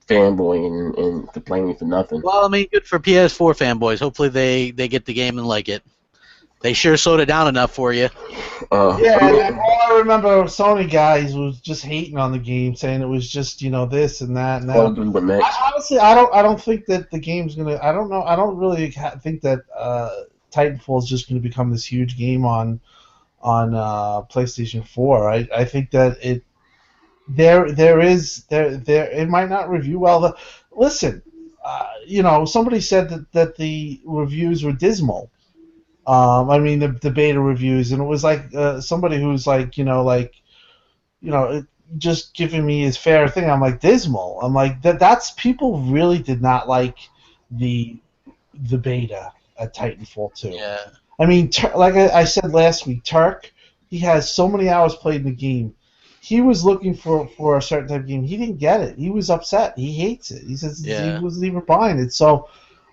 fanboying and complaining for nothing. Well, I mean, good for PS4 fanboys. Hopefully they get the game and like it. They sure slowed it down enough for you. And all I remember Sony guys was just hating on the game, saying it was just this and that and that. Honestly, I don't think that the game's gonna. I don't know. I don't really think that Titanfall is just gonna become this huge game on PlayStation 4. I think that it might not review well. Listen, somebody said that the reviews were dismal. I mean the beta reviews, and it was like somebody who's like just giving me his fair thing. I'm like dismal. I'm like that's people really did not like the beta at Titanfall 2. Yeah. I mean, like I said last week, Turk, he has so many hours played in the game. He was looking for a certain type of game. He didn't get it. He was upset. He hates it. He says he wasn't even buying it. So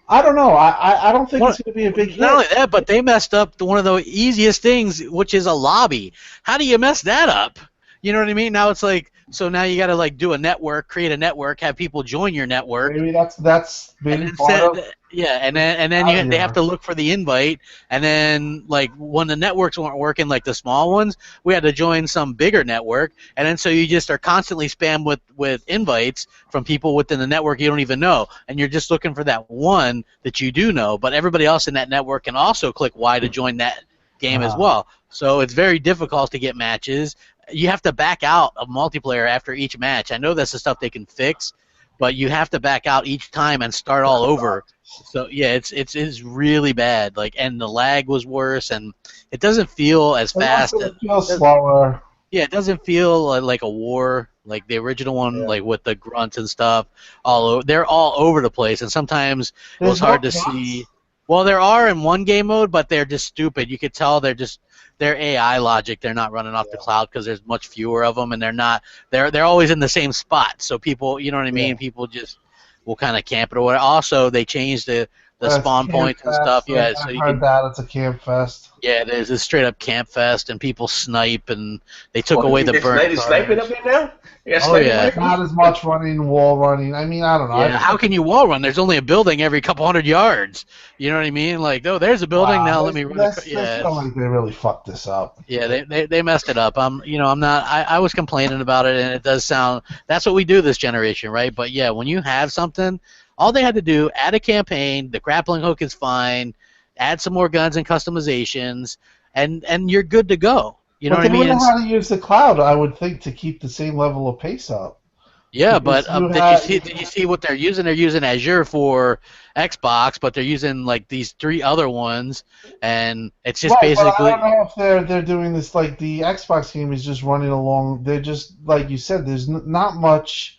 I don't know. I don't think it's going to be a big hit. Not only that, but they messed up one of the easiest things, which is a lobby. How do you mess that up? You know what I mean? Now it's like, so now you got to like do a network, create a network, have people join your network. Maybe that's maybe part of. Yeah, and then they have to look for the invite, and then like when the networks weren't working, like the small ones, we had to join some bigger network, and then so you just are constantly spammed with invites from people within the network you don't even know, and you're just looking for that one that you do know, but everybody else in that network can also click Y to join that game as well. So it's very difficult to get matches. You have to back out of multiplayer after each match. I know that's the stuff they can fix, but you have to back out each time and start all over. So yeah, it's really bad. Like, and the lag was worse, and it doesn't feel as fast. It feels slower. Yeah, it doesn't feel like a war, like the original one, like with the grunts and stuff. They're all over the place, and sometimes it was hard to see. Well, there are in one game mode, but they're just stupid. You could tell they're AI logic. They're not running off the cloud because there's much fewer of them, and they're always in the same spot. So people, you know what I mean? People just will kind of camp it or whatever. Also, they changed the spawn points and stuff. Yeah, so you heard that it's a camp fest. Yeah, it is. It's straight up camp fest, and people snipe, and they took away the burn. Sniping up there now? Oh yeah. Not as much wall running. I mean, I don't know. Yeah, how can you wall run? There's only a building every couple hundred yards. You know what I mean? Like, oh, there's a building. Now let me run. Yeah. I think they really fucked this up. Yeah, they messed it up. I'm not. I was complaining about it, and it does sound. That's what we do this generation, right? But yeah, when you have something, all they had to do, add a campaign. The grappling hook is fine. Add some more guns and customizations, and you're good to go. You know what I mean? But they know how to use the cloud, I would think, to keep the same level of pace up. Yeah, but did you see what they're using? They're using Azure for Xbox, but they're using like these 3 other ones, and it's just basically. But I don't know if they're doing this like the Xbox game is just running along. They're just like you said. There's not much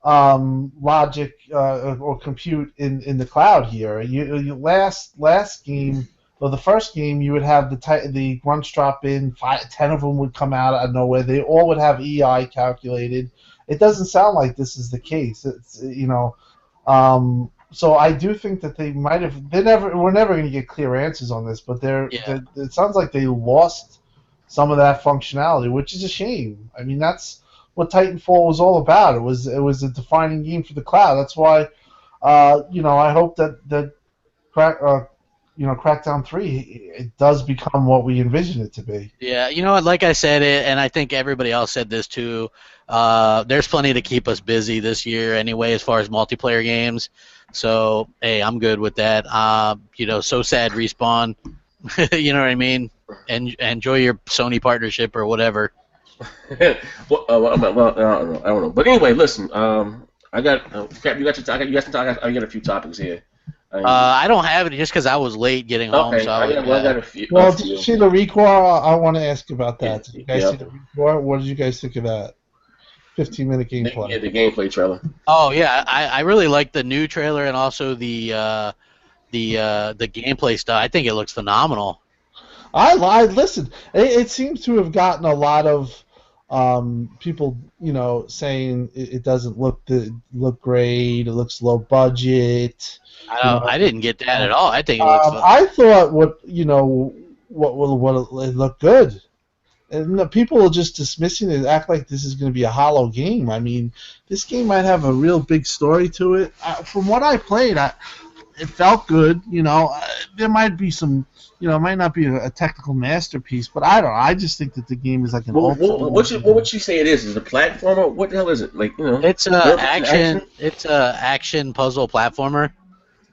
logic or compute in the cloud here. You last game. Well, the first game, you would have the grunts drop in, 10 of them would come out of nowhere. They all would have EI calculated. It doesn't sound like this is the case. It's so I do think that they might have. We're never going to get clear answers on this, but it sounds like they lost some of that functionality, which is a shame. I mean, that's what Titanfall was all about. It was a defining game for the cloud. That's why, I hope that Crackdown 3, it does become what we envision it to be. Yeah, you know what? Like I said, and I think everybody else said this too. There's plenty to keep us busy this year anyway, as far as multiplayer games. So hey, I'm good with that. So sad, Respawn. You know what I mean? And enjoy your Sony partnership or whatever. Well, I don't know. But anyway, listen. I got Crap. You got your. I got a few topics here. I don't have it just because I was late getting home. Okay, So I got a few. Well, did you see the ReCore? I want to ask about that. Did you guys Yeah. see the ReCore? What did you guys think of that? 15-minute gameplay. Yeah, the gameplay trailer. Oh yeah, I really like the new trailer and also the gameplay stuff. I think it looks phenomenal. I listen. It seems to have gotten a lot of people, saying it doesn't look great. It looks low budget. I didn't get that at all. I think it looks. I thought what it looked good, and people are just dismissing it, act like this is going to be a hollow game. I mean, this game might have a real big story to it. From what I played, it felt good. There might be some. It might not be a technical masterpiece, but I don't know. I just think that the game is like an. What would you say it is? Is it a platformer? What the hell is it? It's a action. It's a action puzzle platformer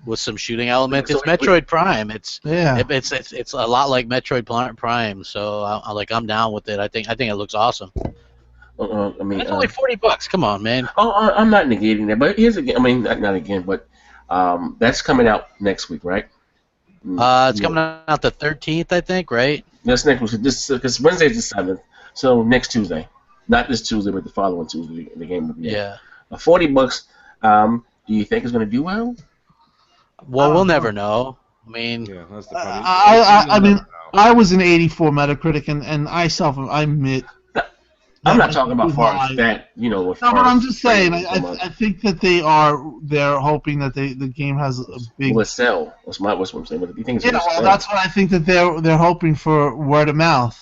with some shooting elements. It's Metroid Prime. It's a lot like Metroid Prime. So I'm down with it. I think it looks awesome. It's only $40. Come on, man. I'm not negating that, but here's again. Not again, but that's coming out next week, right? It's coming out the 13th, I think, right? That's next week. Because Wednesday's the 7th, so next Tuesday, not this Tuesday, but the following Tuesday, the game will be. Yeah. $40. Do you think it's going to do well? Well, we'll never know. Yeah, that's the funny. I was an 84 Metacritic, and I admit. I'm not talking about far as that, No, but I'm just saying. I think that they're hoping that the game has a big. Will it sell? That's what I'm saying. But do you think it's Yeah, well, that's what I think that they're hoping for, word of mouth.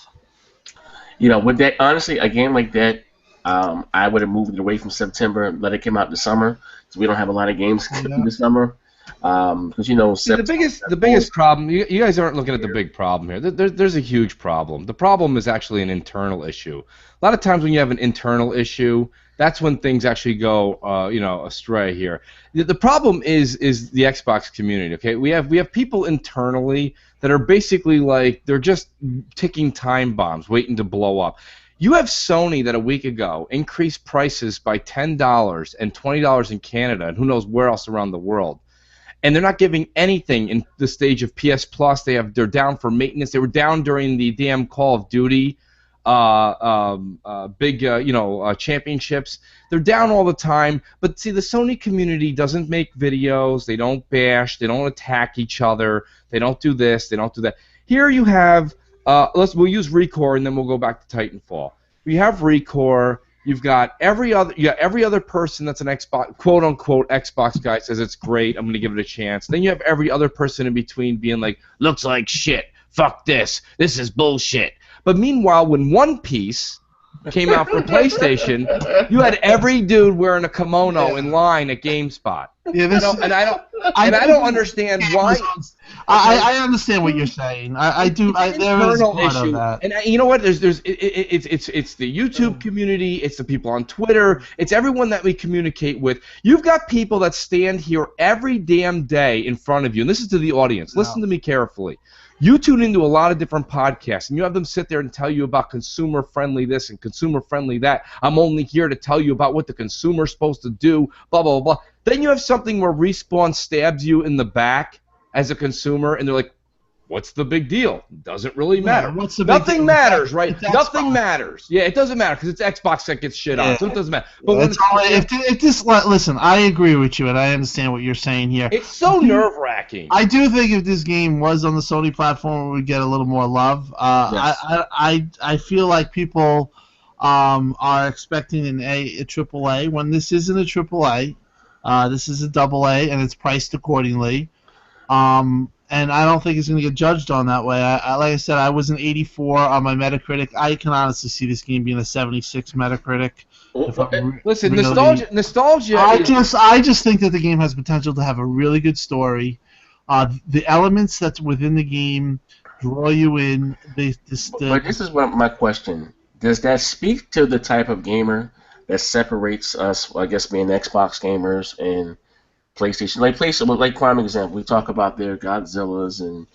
With that, honestly, a game like that, I would have moved it away from September and let it come out in the summer, so we don't have a lot of games this summer. Because the biggest problem, you guys aren't looking at the big problem here. There's a huge problem. The problem is actually an internal issue. A lot of times when you have an internal issue, that's when things actually go astray here. The problem is the Xbox community. Okay, we have people internally that are basically like they're just ticking time bombs waiting to blow up. You have Sony that a week ago increased prices by $10 and $20 in Canada and who knows where else around the world. And they're not giving anything in the stage of PS Plus. They're down for maintenance. They were down during the damn Call of Duty championships. They're down all the time. But see, the Sony community doesn't make videos. They don't bash. They don't attack each other. They don't do this. They don't do that. Here you have. We'll use ReCore and then we'll go back to Titanfall. We have ReCore. You've got every other person that's an Xbox, quote unquote Xbox guy says it's great. I'm gonna give it a chance. Then you have every other person in between being like, looks like shit. Fuck this. This is bullshit. But meanwhile, when One Piece came out for PlayStation, you had every dude wearing a kimono in line at GameSpot. Yeah, I don't understand why. I understand what you're saying. I do. There is part of that. And you know what? It's the YouTube community. It's the people on Twitter. It's everyone that we communicate with. You've got people that stand here every damn day in front of you. And this is to the audience. Listen to me carefully. You tune into a lot of different podcasts, and you have them sit there and tell you about consumer-friendly this and consumer-friendly that. I'm only here to tell you about what the consumer's supposed to do, blah, blah, blah. Then you have something where Respawn stabs you in the back as a consumer, and they're like, what's the big deal? Doesn't really matter. Nothing matters, right? Nothing matters. Yeah, it doesn't matter because it's Xbox that gets shit on, so it doesn't matter. But listen, I agree with you, and I understand what you're saying here. It's so nerve-wracking. I do think if this game was on the Sony platform, we would get a little more love. Yes. I feel like people are expecting a AAA when this isn't a AAA. This is a AA, and it's priced accordingly. And I don't think it's going to get judged on that way. Like I said, I was an 84 on my Metacritic. I can honestly see this game being a 76 Metacritic. Listen, nostalgia. I just think that the game has potential to have a really good story. The elements that's within the game draw you in. But this is my question. Does that speak to the type of gamer that separates us, I guess, being Xbox gamers and PlayStation? Like PlayStation, like prime example, we talk about their Godzillas and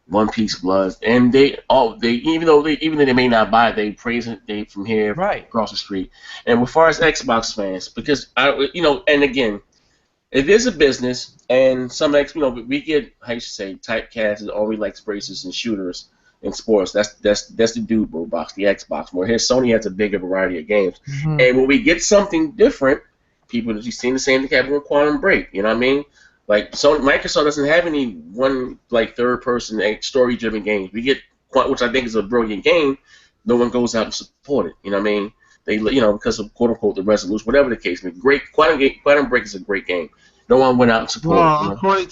One Piece Bloods, and even though they may not buy it, they praise it. They from here across the street. And as far as Xbox fans, because and again, it is a business, and we get, how you should say, typecast, or we like races and shooters in sports. That's the dude box, the Xbox. Where here Sony has a bigger variety of games, and when we get something different, people just seem the same thing happened with Quantum Break. You know what I mean? Like Microsoft doesn't have any one like third-person story-driven games. We get, which I think is a brilliant game. No one goes out and support it. You know what I mean? They because of quote unquote the resolution, whatever the case may be. Great Quantum Break is a great game. No one went out and supported it. Well, according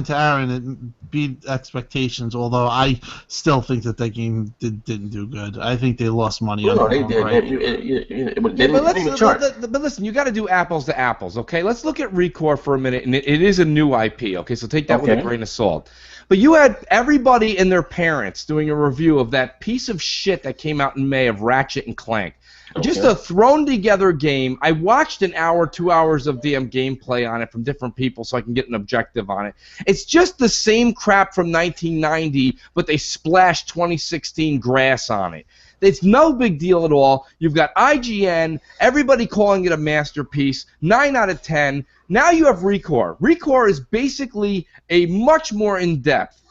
to Aaron, it beat expectations. Although I still think that game didn't do good. I think they lost money. No, they did. But listen, you got to do apples to apples, okay? Let's look at ReCore for a minute, and it is a new IP, okay? So take that with a grain of salt. But you had everybody and their parents doing a review of that piece of shit that came out in May of Ratchet and Clank. Just a thrown-together game. I watched an hour, 2 hours of DM gameplay on it from different people so I can get an objective on it. It's just the same crap from 1990, but they splashed 2016 grass on it. It's no big deal at all. You've got IGN, everybody calling it a masterpiece, 9 out of 10. Now you have ReCore. ReCore is basically a much more in-depth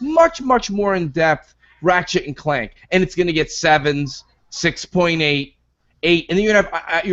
Ratchet and Clank, and it's going to get 7s, 6.8, 8, and then you're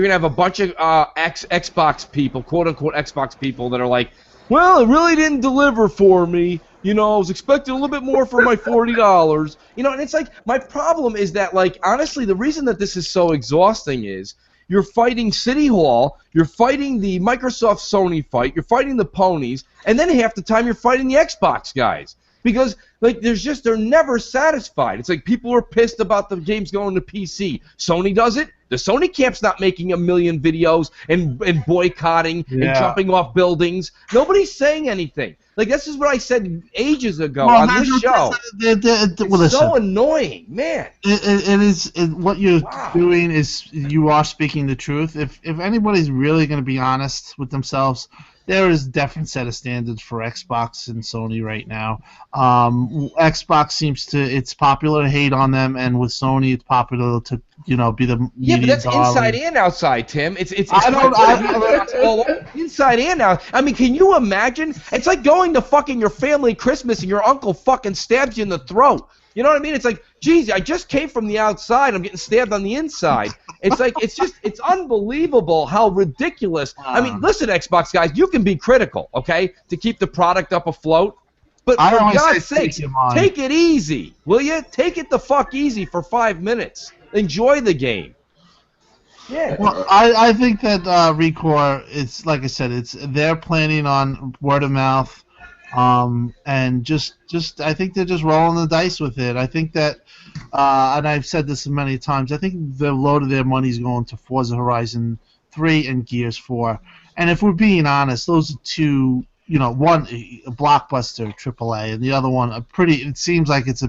gonna have a bunch of Xbox people, quote unquote Xbox people, that are like, well, it really didn't deliver for me. I was expecting a little bit more for my $40. And it's like, my problem is that, like, honestly, the reason that this is so exhausting is you're fighting City Hall, you're fighting the Microsoft Sony fight, you're fighting the ponies, and then half the time you're fighting the Xbox guys. Because, like, they're never satisfied. It's like people are pissed about the games going to PC. Sony does it. The Sony camp's not making a million videos and boycotting and jumping off buildings. Nobody's saying anything. Like, this is what I said ages ago on this show. It's so annoying, man. It is. What you're doing is you are speaking the truth. If anybody's really going to be honest with themselves, there is a different set of standards for Xbox and Sony right now. Xbox it's popular to hate on them, and with Sony, it's popular to be the media but that's darling. Inside and outside, Tim. It's inside and out. I mean, can you imagine? It's like going to fucking your family Christmas and your uncle fucking stabs you in the throat. You know what I mean? It's like, geez, I just came from the outside. I'm getting stabbed on the inside. It's like, it's unbelievable how ridiculous. I mean, listen, Xbox guys, you can be critical, okay, to keep the product up afloat. But for God's sake, take it easy, will you? Take it the fuck easy for 5 minutes. Enjoy the game. Yeah. Well, I think that ReCore, it's like I said, they're planning on word of mouth. And just I think they're just rolling the dice with it. I think that, and I've said this many times, I think the load of their money is going to Forza Horizon 3 and Gears 4. And if we're being honest, those are two, one a blockbuster AAA, and the other one it seems like it's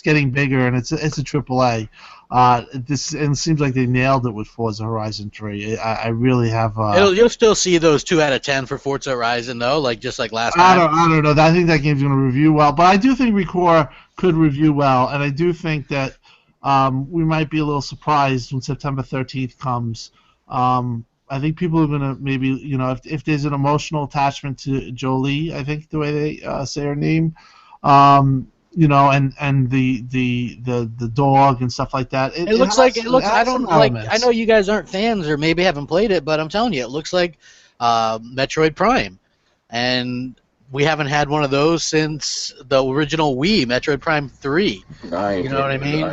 getting bigger, and it's a AAA. And it seems like they nailed it with Forza Horizon 3. I really have. You'll still see those 2 out of 10 for Forza Horizon, though, just like last time. I don't know. I think that game's going to review well, but I do think ReCore could review well, and I do think that we might be a little surprised when September 13th comes. I think people are going to maybe, if there's an emotional attachment to Jolie, I think the way they say her name. And the dog and stuff like that. It looks like I don't like. I know you guys aren't fans or maybe haven't played it, but I'm telling you, it looks like Metroid Prime, and we haven't had one of those since the original Wii, Metroid Prime 3. You know what I mean?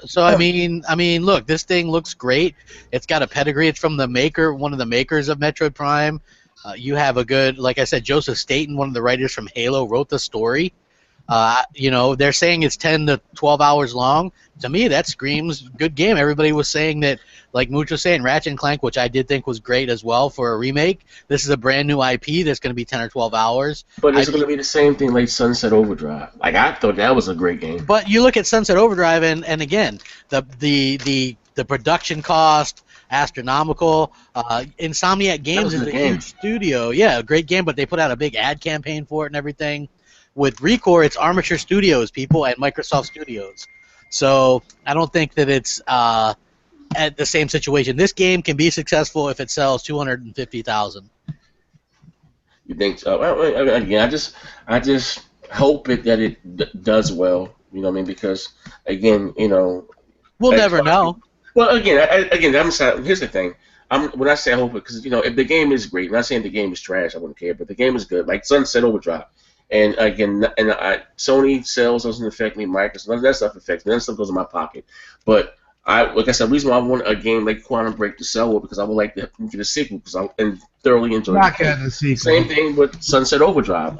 So I mean, look, this thing looks great. It's got a pedigree. It's from one of the makers of Metroid Prime. You have a good, like I said, Joseph Staten, one of the writers from Halo, wrote the story. You know, they're saying it's 10 to 12 hours long. To me, that screams good game. Everybody was saying that, like Mooch was saying, Ratchet and Clank, which I did think was great as well for a remake. This is a brand new IP that's going to be 10 or 12 hours. But it's going to be the same thing like Sunset Overdrive. Like, I thought that was a great game. But you look at Sunset Overdrive, and again, the production cost, astronomical. Insomniac Games is a huge studio. Yeah, a great game, but they put out a big ad campaign for it and everything. With ReCore, it's Armature Studios people and Microsoft Studios. So I don't think that it's at the same situation. This game can be successful if it sells 250,000. You think so? Again, I just hope that it does well. You know what I mean? Because again, you know, we'll never know. Well, again, here's the thing. When I say I hope it, because you know, if the game is great, I'm not saying the game is trash. I wouldn't care, but the game is good. Like Sunset Overdrive. And again, Sony sales doesn't affect me. Microsoft, none of that stuff affects me. That stuff goes in my pocket. But like I said, the reason why I want a game like Quantum Break to sell well because I would like to get a sequel because I thoroughly enjoy not getting a sequel. Same thing with Sunset Overdrive.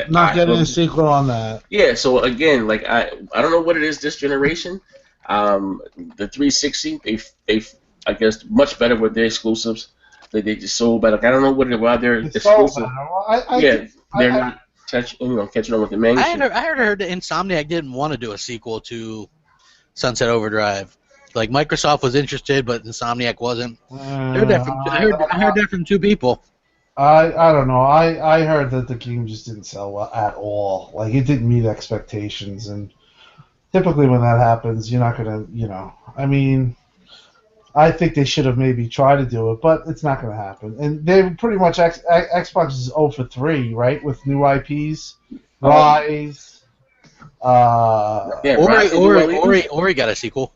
Not getting a sequel on that. Yeah. So again, like I don't know what it is this generation. The 360, they I guess much better with their exclusives. They just sold better. Like, I don't know what they're exclusive. They're not. Catching on with the mainstream. I heard that Insomniac didn't want to do a sequel to Sunset Overdrive. Like Microsoft was interested, but Insomniac wasn't. I heard that from two people. I don't know. I heard that the game just didn't sell well at all. Like it didn't meet expectations, and typically when that happens, you're not gonna, I mean, I think they should have maybe tried to do it, but it's not going to happen. And they pretty much Xbox is 0 for 3, right, with new IPs. Rise. Ori got a sequel.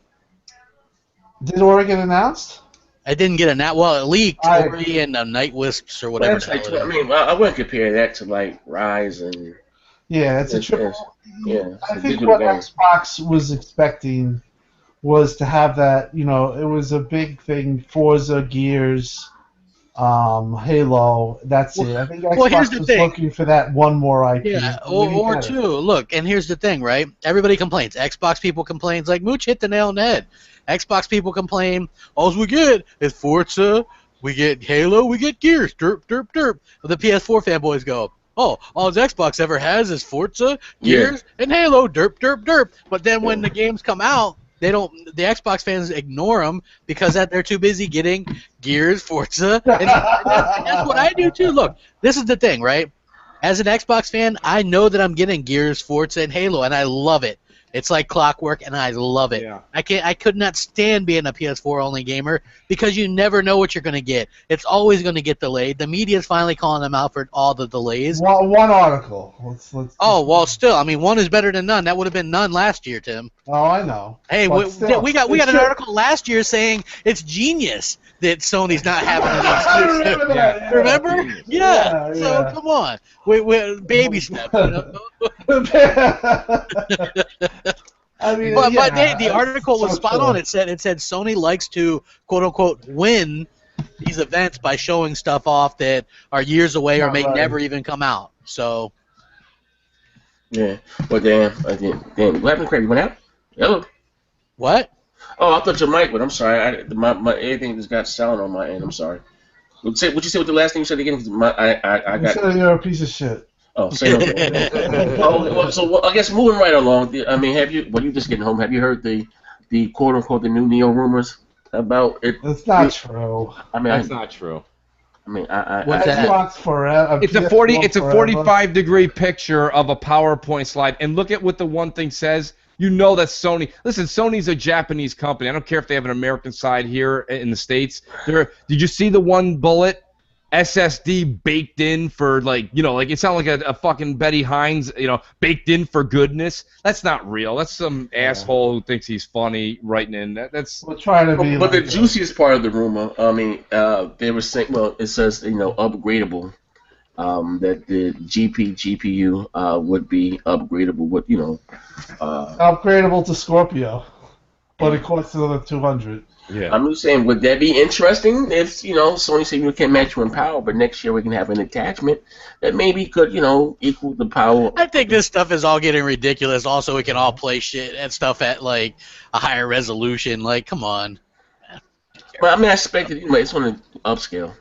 Did Ori get announced? I didn't get it leaked. Ori and Night Wisps or whatever. I mean, I wouldn't compare that to like Rise and. Yeah, it's a triple. Yeah, I think what Xbox was expecting was to have that, it was a big thing, Forza, Gears, Halo, that's it. I think Xbox was looking for that one more IP. Yeah, or two. Look, and here's the thing, right? Everybody complains. Xbox people complain. Like, Mooch hit the nail on the head. Xbox people complain, all we get is Forza, we get Halo, we get Gears, derp, derp, derp. But the PS4 fanboys go, all Xbox ever has is Forza, Gears, and Halo, derp, derp, derp. But then when the games come out, the Xbox fans ignore them because they're too busy getting Gears, Forza, and that's what I do too. Look, this is the thing, right? As an Xbox fan, I know that I'm getting Gears, Forza, and Halo, and I love it. It's like clockwork, and I love it. Yeah. I could not stand being a PS4 only gamer because you never know what you're going to get. It's always going to get delayed. The media's finally calling them out for all the delays. One article. Still, I mean, one is better than none. That would have been none last year, Tim. Oh, I know. Hey, we got an article last year saying it's genius that Sony's not having an exclusive. Remember? Yeah. So come on, we baby steps. I mean, but the article was spot on. It said Sony likes to quote unquote win these events by showing stuff off that are years away or may never even come out. So. Yeah. Well, damn. What happened, Craig? You went out? Hello. What? Oh, I thought your mic went. I'm sorry. My everything just got silent on my end. I'm sorry. What'd you say with the last thing you said again? I got. Said you're a piece of shit. Oh, say no. So I guess moving right along. I mean, you just getting home? Have you heard the quote unquote the new Neo rumors about it? It's not true. I mean, that's not true. I mean, what's that? It's a 45-degree picture of a PowerPoint slide, and look at what the one thing says. You know that Sony. Listen, Sony's a Japanese company. I don't care if they have an American side here in the States. Did you see the one bullet? SSD baked in for it sounded like a fucking Betty Hines, baked in for goodness. That's not real. That's some asshole who thinks he's funny writing in. That's. We're trying to be. But the juiciest part of the rumor, I mean, they were saying, it says upgradable, that the GPU would be upgradable with upgradable to Scorpio. but it costs another $200. Yeah. I'm just saying, would that be interesting if, Sony said we can't match you in power, but next year we can have an attachment that maybe could, equal the power? I think this stuff is all getting ridiculous. Also, we can all play shit and stuff at like a higher resolution. Like, come on. But I mean, I expected, it's on an upscale,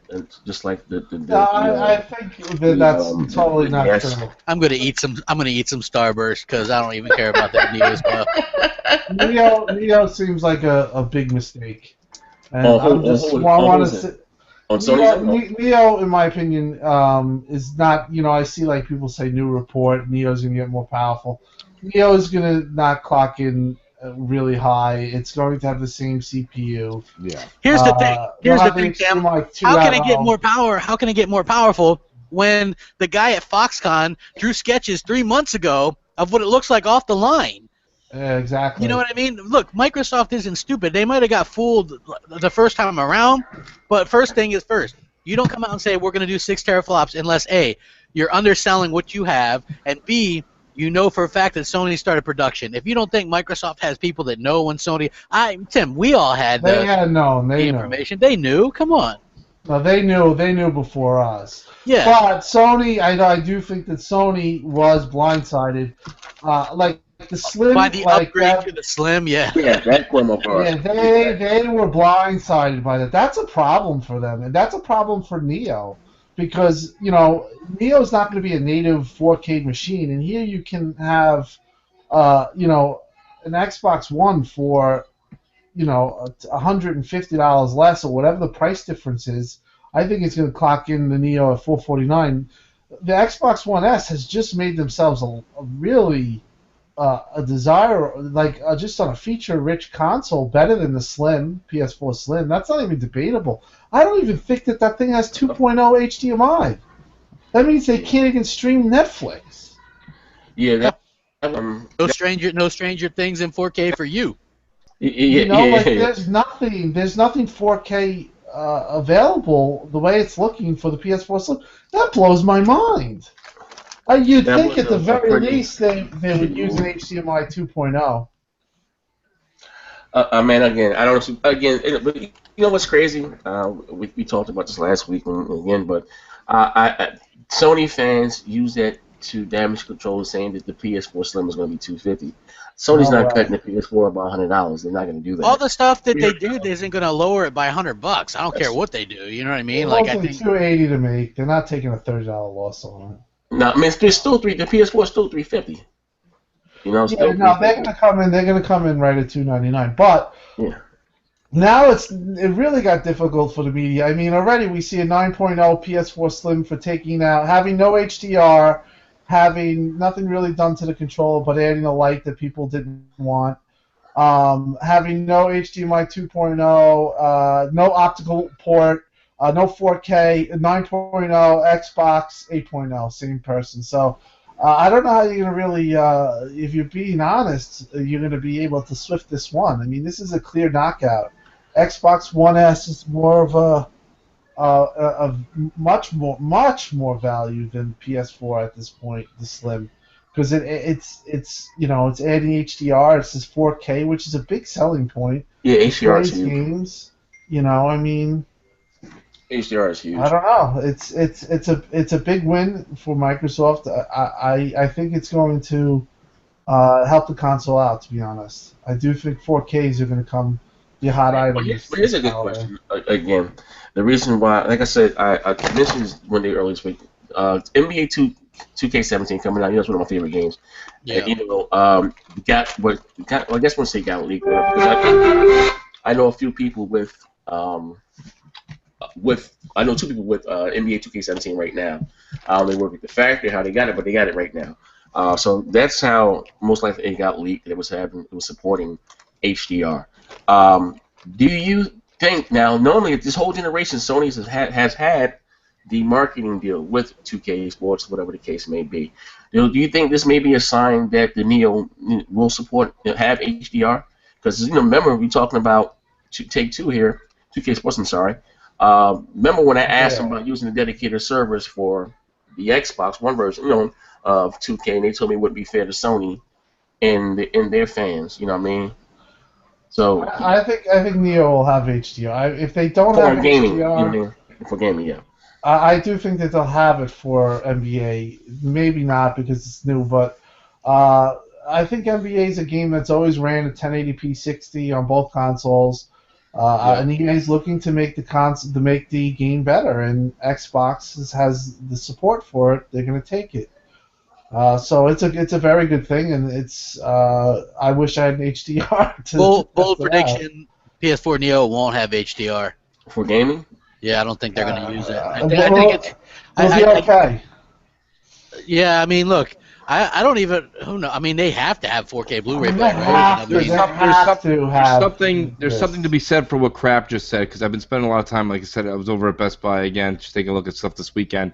just like the No, I think that that's totally not yes. true. I'm gonna eat some Starburst because I don't even care about that Neo stuff. Neo seems like a big mistake, and Oh, I'm just I want to say. On Sony's Neo, in my opinion, is not. I see like people say new report. Neo's gonna get more powerful. Neo is gonna not clock in really high. It's going to have the same CPU. Yeah. Here's the thing, Tim. How How can it get more power? How can it get more powerful when the guy at Foxconn drew sketches 3 months ago of what it looks like off the line? Yeah, exactly. You know what I mean? Look, Microsoft isn't stupid. They might have got fooled the first time around, but first thing is first. You don't come out and say we're going to do 6 teraflops unless A, you're underselling what you have, and B, you know for a fact that Sony started production. If you don't think Microsoft has people that know when Sony, Tim, we all had They had known. the information. They knew. Come on. No, they knew before us. Yeah. But Sony, I do think that Sony was blindsided. Like the Slim, By the like upgrade that, to the Slim, yeah. Yeah, that came up. yeah, they were blindsided by that. That's a problem for them, and that's a problem for Neo, because Neo's not going to be a native 4K machine, and here you can have, an Xbox One for, $150 less or whatever the price difference is. I think it's going to clock in the Neo at $449. The Xbox One S has just made themselves a really a desire, just on a feature-rich console, better than the Slim, PS4 Slim. That's not even debatable. I don't even think that thing has 2.0 HDMI. That means they can't even stream Netflix. Yeah. No stranger things in 4K for you. There's nothing 4K available the way it's looking for the PS4 Slim. That blows my mind. You'd think at the very least they would use an HDMI 2.0. Man, again, I don't know. Again, but you know what's crazy? We talked about this last week again, but Sony fans use that to damage control, saying that the PS4 Slim is going to be $250. Sony's not cutting the PS4 by $100. They're not going to do that. All the stuff that they do isn't going to lower it by $100. I don't care what they do. You know what I mean? Like, I think $280 to make. They're not taking a $30 loss on it. No, I mean, there's still the PS4 is still $350. They're gonna come in. They're gonna come in right at $299. But now it really got difficult for the media. I mean, already we see a 9.0 PS4 Slim for having no HDR, having nothing really done to the controller, but adding a light that people didn't want. Having no HDMI 2.0, no optical port. No 4K, 9.0, Xbox 8.0, same person. So I don't know how you're going to really, if you're being honest, you're going to be able to swift this one. I mean, this is a clear knockout. Xbox One S is more of a much more value than PS4 at this point, the Slim, because it's adding HDR. It says 4K, which is a big selling point. Yeah, HDR is huge. Games, I mean. HDR is huge. I don't know. It's a big win for Microsoft. I think it's going to help the console out. To be honest, I do think 4Ks are going to be a hot item. Here's a good question. Again, the reason why, like I said, I mentioned this one day earlier this week. NBA 2K17 coming out. It's one of my favorite games. Yeah. And, I guess we'll say got leaked, because I know a few people I know 2 people with NBA 2K17 right now. They work at the factory, how they got it, but they got it right now. So that's how most likely it got leaked. It was supporting HDR. Do you think now? Normally, this whole generation, Sony has had the marketing deal with 2K Sports, whatever the case may be. Do you think this may be a sign that the Neo will have HDR? Because remember we're talking about Take Two here, 2K Sports. I'm sorry. Remember when I asked them about using the dedicated servers for the Xbox One version, of 2K, and they told me it wouldn't be fair to Sony and their fans. You know what I mean? So I think Neo will have HDR. If they don't for have gaming, HDR, for gaming, yeah. I do think that they'll have it for NBA. Maybe not because it's new, but I think NBA is a game that's always ran at 1080p 60 on both consoles. And EA's looking to make the game better, and Xbox has the support for it. They're going to take it. So it's a very good thing, and it's I wish I had an HDR. Bold prediction: PS4 Neo won't have HDR For gaming. Yeah, I don't think they're going to use it. I It'll be okay. Yeah, I mean, look, I don't even who know. I mean, they have to have 4K Blu-ray player, right? There's something to be said for what Crap just said, because I've been spending a lot of time. Like I said, I was over at Best Buy again, just taking a look at stuff this weekend.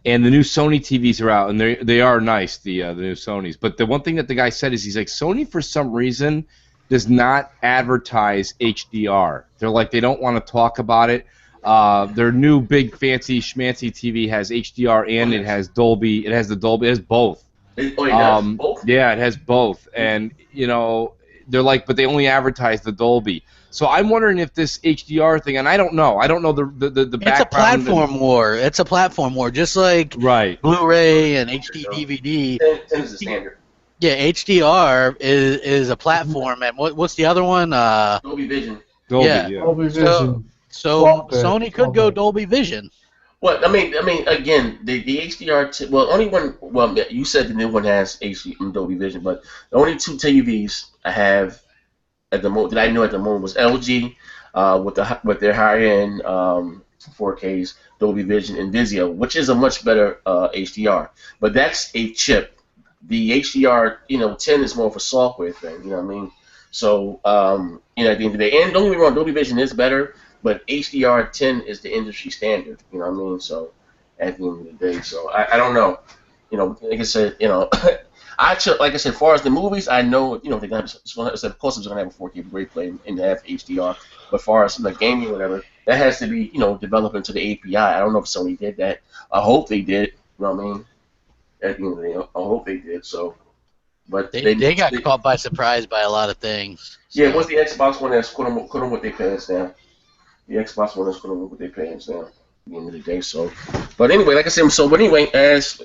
And the new Sony TVs are out, and they are nice, the new Sonys. But the one thing that the guy said is he's like, Sony for some reason does not advertise HDR. They're like, they don't want to talk about it. Their new big fancy schmancy TV has HDR and it has Dolby. It has both. It does both? Yeah, it has both. And they're like, but they only advertise the Dolby. So I'm wondering if this HDR thing, and I don't know the background. It's a platform war. It's a platform war, just like Blu-ray and HD DVD. It's the standard. Yeah, HDR is a platform, and what's the other one? Dolby Vision. Dolby Vision. So Sony could go Dolby Vision. Well, I mean, again, the HDR. Only one. Well, you said the new one has Dolby Vision, but the only two TVs I have at the moment that I know at the moment was LG, with their higher end 4Ks, Dolby Vision, and Vizio, which is a much better HDR. But that's a chip. The HDR, 10 is more of a software thing. You know what I mean? So, at the end of the day, and don't get me wrong, Dolby Vision is better. But HDR 10 is the industry standard, you know what I mean? So, at the end of the day, so I don't know, like I said, like I said, as far as the movies, I know, they're gonna have, of course, it's gonna have a 4K Blu-ray player and have HDR. But as far as the gaming, whatever, that has to be, developed into the API. I don't know if Sony did that. I hope they did. You know what I mean? At the end of the day, I hope they did. So, but they got caught by surprise by a lot of things. So. Yeah, what's the Xbox One that's couldn't with their pants now? The Xbox One is going to with their pants now at the end of the day. So, but anyway, like I said, as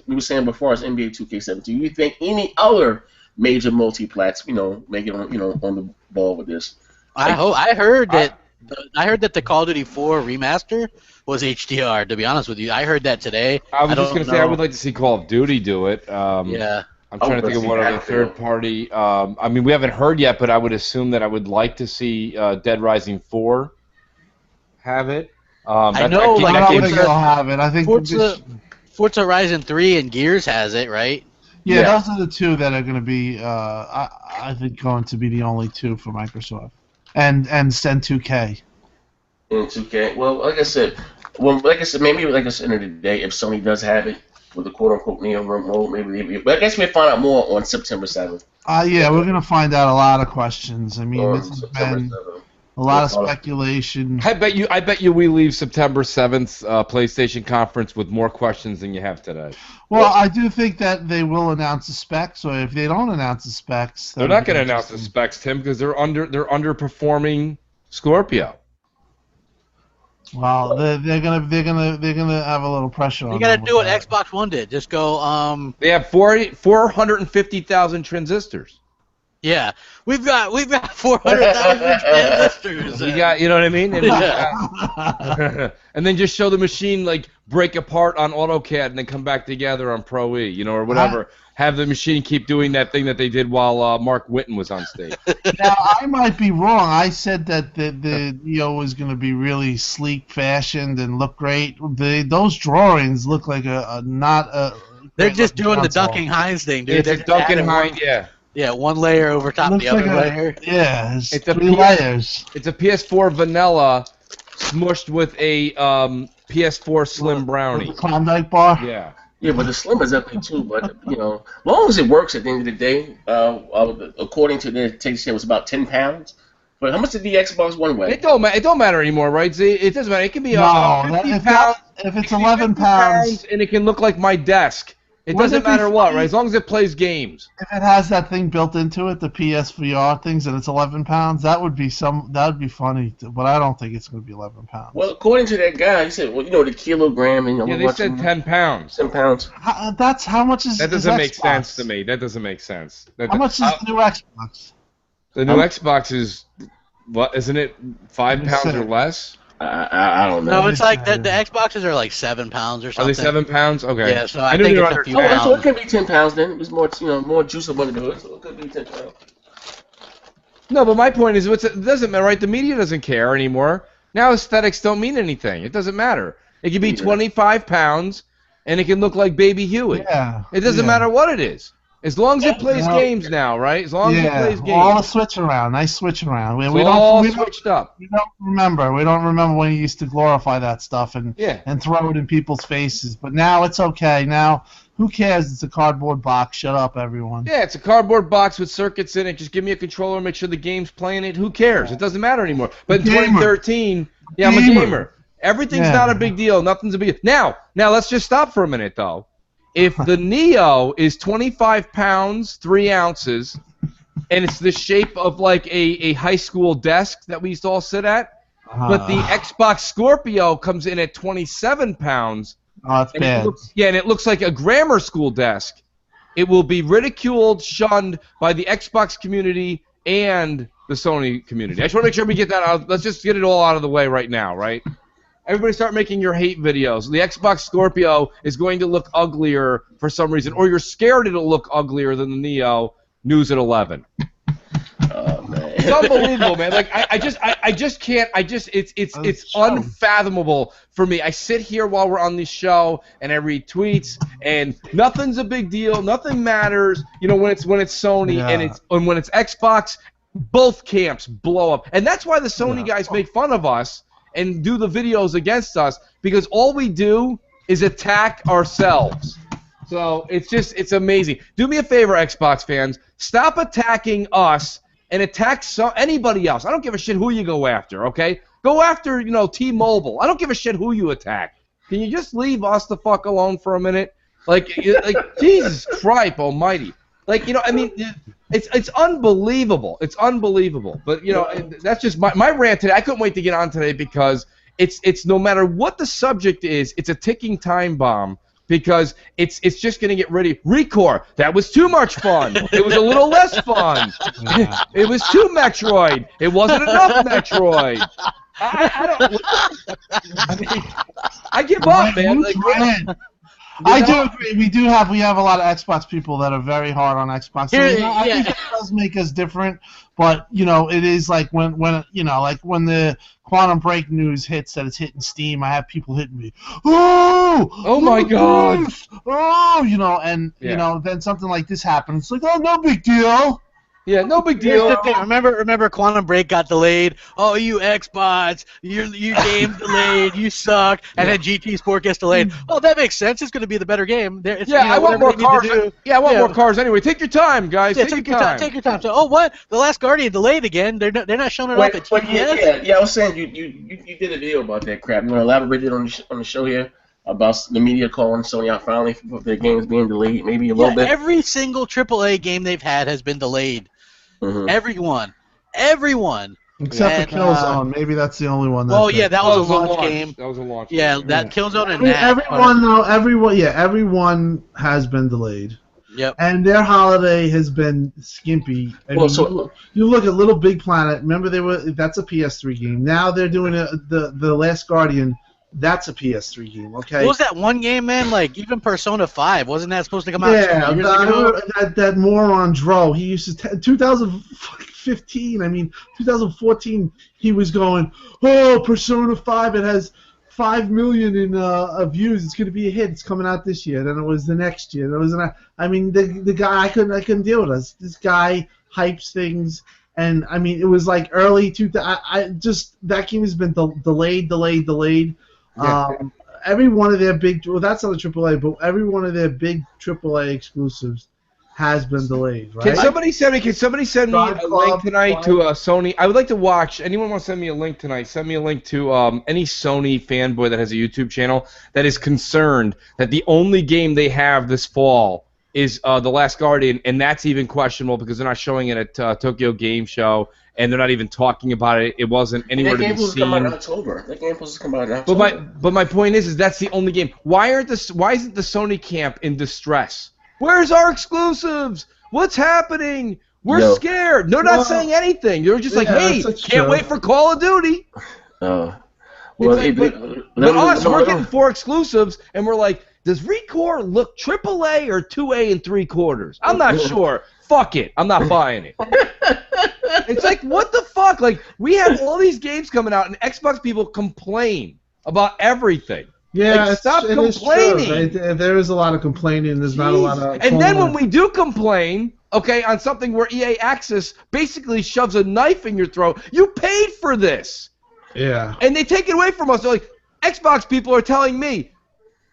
we were saying before, as NBA 2K17, do you think any other major multi-plats, make it on, on the ball with this? I heard that the Call of Duty 4 remaster was HDR. To be honest with you, I heard that today. I was just going to say I would like to see Call of Duty do it. Yeah. I'm trying to think of what other third party. I mean, we haven't heard yet, but I would assume that I would like to see Dead Rising 4. Have it. I know. I don't think they'll have it. I think Forza Horizon 3 and Gears has it, right? Yeah, those are the two that are going to be. I think going to be the only two for Microsoft, and 2K. And 2K. Well, like I said, maybe like I said in the day, if Sony does have it with the quote-unquote Neo remote, maybe. But I guess we'll find out more on September 7th. Yeah, we're going to find out a lot of questions. I mean, this has been. A lot of speculation. I bet you we leave September 7th PlayStation conference with more questions than you have today. Well, I do think that they will announce the specs, so if they don't announce the specs, they're not going to announce the specs, Tim, because they're underperforming Scorpio. Well, they're gonna have a little pressure on them. You got to do what Xbox One did. Just go. They have 450,000 transistors. Yeah, we've got 400,000 transistors. We got, you know what I mean? And then just show the machine like break apart on AutoCAD and then come back together on Pro E, or whatever. Have the machine keep doing that thing that they did while Mark Whitten was on stage. Now I might be wrong. I said that the Neo was going to be really sleek, fashioned, and look great. Those drawings look like They're just doing the Duncan Hines thing, dude. It's a Duncan Hines, yeah. Yeah, one layer over top the other layer. Yeah, it's 3 layers. It's a PS4 vanilla smushed with a PS4 Slim Brownie. With the Klondike bar? Yeah. Yeah, but the Slim is up there too. But, as long as it works at the end of the day, according to their taste, it was about 10 pounds. But how much did the Xbox One weigh? It don't matter anymore, right? See, it doesn't matter. It can be 50 pounds. If it's 11 pounds. And it can look like my desk. It Wouldn't doesn't it be matter what, funny right? As long as it plays games. if it has that thing built into it, the PSVR things, and it's 11 pounds, that would be funny. But I don't think it's going to be 11 pounds. Well, according to that guy, he said, well, the kilogram and Yeah, they said 10 pounds. 10 pounds. That's how much is That doesn't is make Xbox? sense to me. That doesn't make sense. How much is the new Xbox? The new Xbox is, what, isn't it 5 pounds or less? I don't know. No, it's like the Xboxes are like 7 pounds or Are something. they 7 pounds? Okay. Yeah, so I knew think they were it's a under few 10. pounds. So it could be 10 pounds then. It's more, more juice of money to it, so it could be 10 pounds. No, but my point is, it doesn't matter, right? The media doesn't care anymore. Now aesthetics don't mean anything. It doesn't matter. It can be 25 pounds, and it can look like Baby Huey. Yeah. It doesn't matter what it is. As long as it plays games now, right? As long as it plays games. All the switch around, nice switch around. We switched up. We don't remember. We don't remember when you used to glorify that stuff and and throw it in people's faces. But now it's okay. Now, who cares? It's a cardboard box. Shut up, everyone. Yeah, it's a cardboard box with circuits in it. Just give me a controller, make sure the game's playing it. Who cares? It doesn't matter anymore. But in 2013, I'm a gamer. Everything's not a big deal. Nothing's a big deal. Now let's just stop for a minute, though. If the Neo is 25 pounds, 3 ounces, and it's the shape of like a high school desk that we used to all sit at, but the Xbox Scorpio comes in at 27 pounds. Oh, that's bad. And it looks like a grammar school desk. It will be ridiculed, shunned by the Xbox community and the Sony community. I just want to make sure we get that out. Let's just get it all out of the way right now, right? Everybody start making your hate videos. The Xbox Scorpio is going to look uglier for some reason, or you're scared it'll look uglier than the Neo. News at 11. Oh man, it's unbelievable, man. Like I just can't. It's unfathomable for me. I sit here while we're on this show and I read tweets, and nothing's a big deal. Nothing matters. When it's Sony and when it's Xbox, both camps blow up, and that's why the Sony guys make fun of us and do the videos against us, because all we do is attack ourselves. So it's amazing. Do me a favor, Xbox fans. Stop attacking us and attack anybody else. I don't give a shit who you go after, okay? Go after, T-Mobile. I don't give a shit who you attack. Can you just leave us the fuck alone for a minute? Like Jesus Christ almighty. It's unbelievable. It's unbelievable. But that's just my rant today. I couldn't wait to get on today because it's no matter what the subject is, it's a ticking time bomb because it's just gonna get ready. ReCore, that was too much fun. It was a little less fun. It was too Metroid. It wasn't enough Metroid. I give up, man. I do agree. We have a lot of Xbox people that are very hard on Xbox. So, I think it does make us different, but it is like when the Quantum Break news hits that it's hitting Steam, I have people hitting me. Oh my God! Then something like this happens. It's like, oh, no big deal. Yeah, no big deal. Here's the thing. Remember Quantum Break got delayed. Oh, you Xbots, your game delayed. You suck. And then GT Sport gets delayed. Oh, that makes sense. It's going to be the better game. I want more cars. I want more cars anyway. Take your time, guys. Yeah, take your time. Take your time. So, oh, what? The Last Guardian delayed again. They're not showing it off at TGS. Yeah. I was saying you did a video about that crap. You want to elaborate it on the show here about the media calling Sony out finally for their games being delayed, maybe a little bit. Every single AAA game they've had has been delayed. Mm-hmm. Everyone. Except for Killzone. Maybe that's the only one. That was a launch game. That was a launch. Yeah, that Killzone and everyone has been delayed. Yep. And their holiday has been skimpy. You look at Little Big Planet. Remember that's a PS3 game. Now they're doing the Last Guardian. That's a PS3 game, okay? What was that one game, man? Like, even Persona 5, wasn't that supposed to come out years ago? That moron Dro, he used to... 2015, 2014, he was going, oh, Persona 5, it has 5 million in views. It's going to be a hit. It's coming out this year. Then it was the next year. The guy, I couldn't deal with us. This guy hypes things... And it was like early 2000. That game has been delayed. Yeah. Every one of their big, that's not a AAA, but every one of their big AAA exclusives has been delayed, right? Can somebody send me Drive a Club, link tonight to Sony? I would like to watch. Anyone want to send me a link tonight? Send me a link to any Sony fanboy that has a YouTube channel that is concerned that the only game they have this fall is The Last Guardian, and that's even questionable because they're not showing it at Tokyo Game Show, and they're not even talking about it. It wasn't anywhere to be seen. That game was come out in October. That game was come out in October. But my point is that's the only game. Why isn't the Sony camp in distress? Where's our exclusives? What's happening? We're scared. They're not saying anything. They're just like, hey, can't wait for Call of Duty. Well, but us, we're getting 4 exclusives, and we're like, does ReCore look AAA or 2A and 3/4? I'm not sure. Fuck it. I'm not buying it. It's like, what the fuck? Like, we have all these games coming out, and Xbox people complain about everything. Yeah, like, stop complaining. There is a lot of complaining. There's not a lot of. And then when we do complain, okay, on something where EA Acces basically shoves a knife in your throat, you paid for this. Yeah. And they take it away from us. They're like, Xbox people are telling me,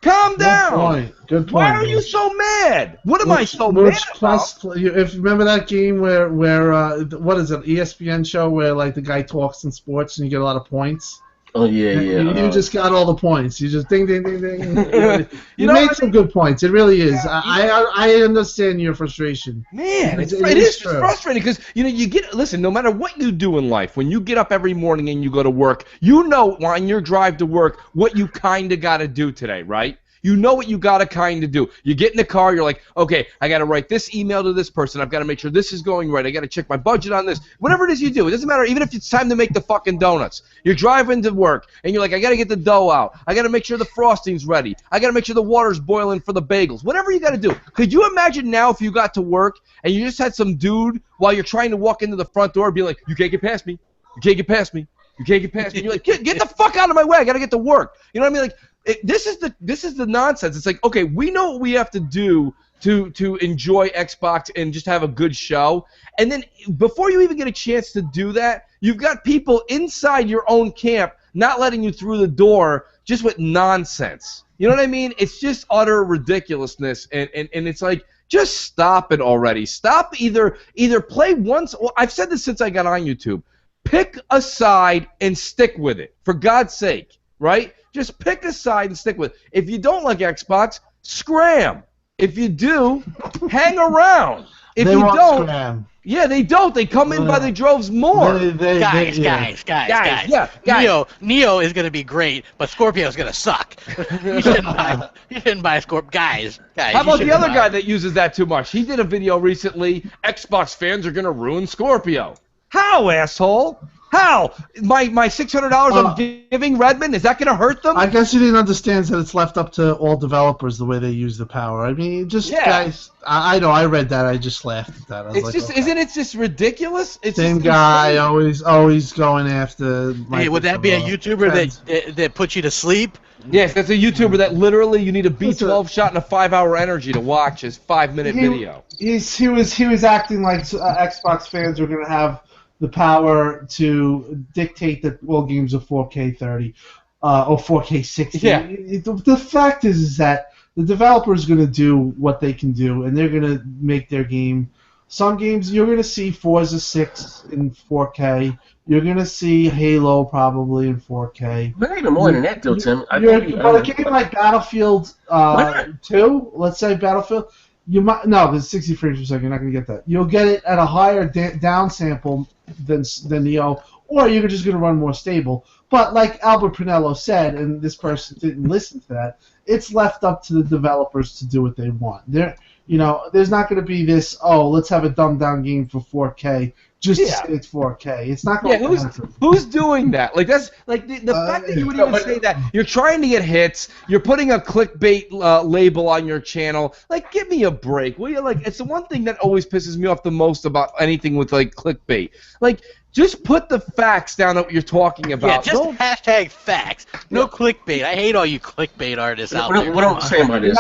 calm down. Good point. Why are you so mad? What am I so mad about? If you remember that game where what is it, ESPN show where like the guy talks in sports and you get a lot of points? Oh yeah. You just got all the points. You just ding ding ding ding. You made some good points. It really is. I understand your frustration. Man, it is frustrating because you get listen. No matter what you do in life, when you get up every morning and you go to work, you know on your drive to work what you kind of got to do today, right? You know what you got to kind of do. You get in the car, you're like, okay, I got to write this email to this person. I've got to make sure this is going right. I got to check my budget on this. Whatever it is you do, it doesn't matter. Even if it's time to make the fucking donuts. You're driving to work, and you're like, I got to get the dough out. I got to make sure the frosting's ready. I got to make sure the water's boiling for the bagels. Whatever you got to do. Could you imagine now if you got to work, and you just had some dude, while you're trying to walk into the front door, be like, you can't get past me. You can't get past me. You can't get past me. You're like, get the fuck out of my way. I got to get to work. You know what I mean? Like, this is the nonsense. It's like, okay, we know what we have to do to enjoy Xbox and just have a good show. And then before you even get a chance to do that, you've got people inside your own camp not letting you through the door just with nonsense. You know what I mean? It's just utter ridiculousness. And it's like, just stop it already. Stop either play once. Well, I've said this since I got on YouTube. Pick a side and stick with it. For God's sake, right? Just pick a side and stick with it. If you don't like Xbox, scram. If you do, hang around. If they you won't don't, scram. Yeah, they don't. They come in by the droves more. Guys. Yeah, guys. Neo is gonna be great, but Scorpio is gonna suck. You shouldn't buy Scorpio. Guys. How about the other guy that uses that too much? He did a video recently. Xbox fans are gonna ruin Scorpio. How, asshole? How? My $600 I'm giving Redmond, is that going to hurt them? I guess you didn't understand that it's left up to all developers the way they use the power. I mean, guys, I know, I read that, I just laughed at that. I was like, isn't it just ridiculous? It's same just guy, always going after. Hey, would that be a YouTuber that puts you to sleep? Yes, that's a YouTuber that literally you need a B12 shot and a 5-hour energy to watch his 5-minute video. He was acting like Xbox fans were going to have the power to dictate that all games are 4K 30 or 4K 60. Yeah. The fact is that the developer is going to do what they can do, and they're going to make their game. Some games you're going to see Forza 6 in 4K. You're going to see Halo probably in 4K. But even more than that, though, Tim. But a game like Battlefield 2, let's say Battlefield, you might because 60 frames per second, you're not going to get that. You'll get it at a higher down sample than Neo, or you're just going to run more stable. But like Albert Pinello said, and this person didn't listen to that, it's left up to the developers to do what they want. There's not going to be this, let's have a dumbed down game for 4K just to say it's 4K. It's not going to happen. Who's doing that? Like that's like the fact that you would even say that you're trying to get hits, you're putting a clickbait label on your channel. Like, give me a break. Will you? Like, it's the one thing that always pisses me off the most about anything with like clickbait. Like, just put the facts down that you're talking about. Yeah, just hashtag facts. No clickbait. I hate all you clickbait artists out there. What I'm saying about this?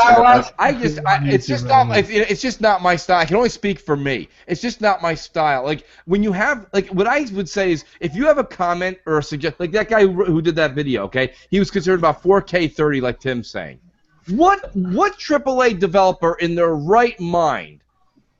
It's just not my style. I can only speak for me. It's just not my style. Like when you have what I would say is if you have a comment or a suggestion, like that guy who did that video, okay, he was concerned about 4K 30, like Tim's saying. What AAA developer in their right mind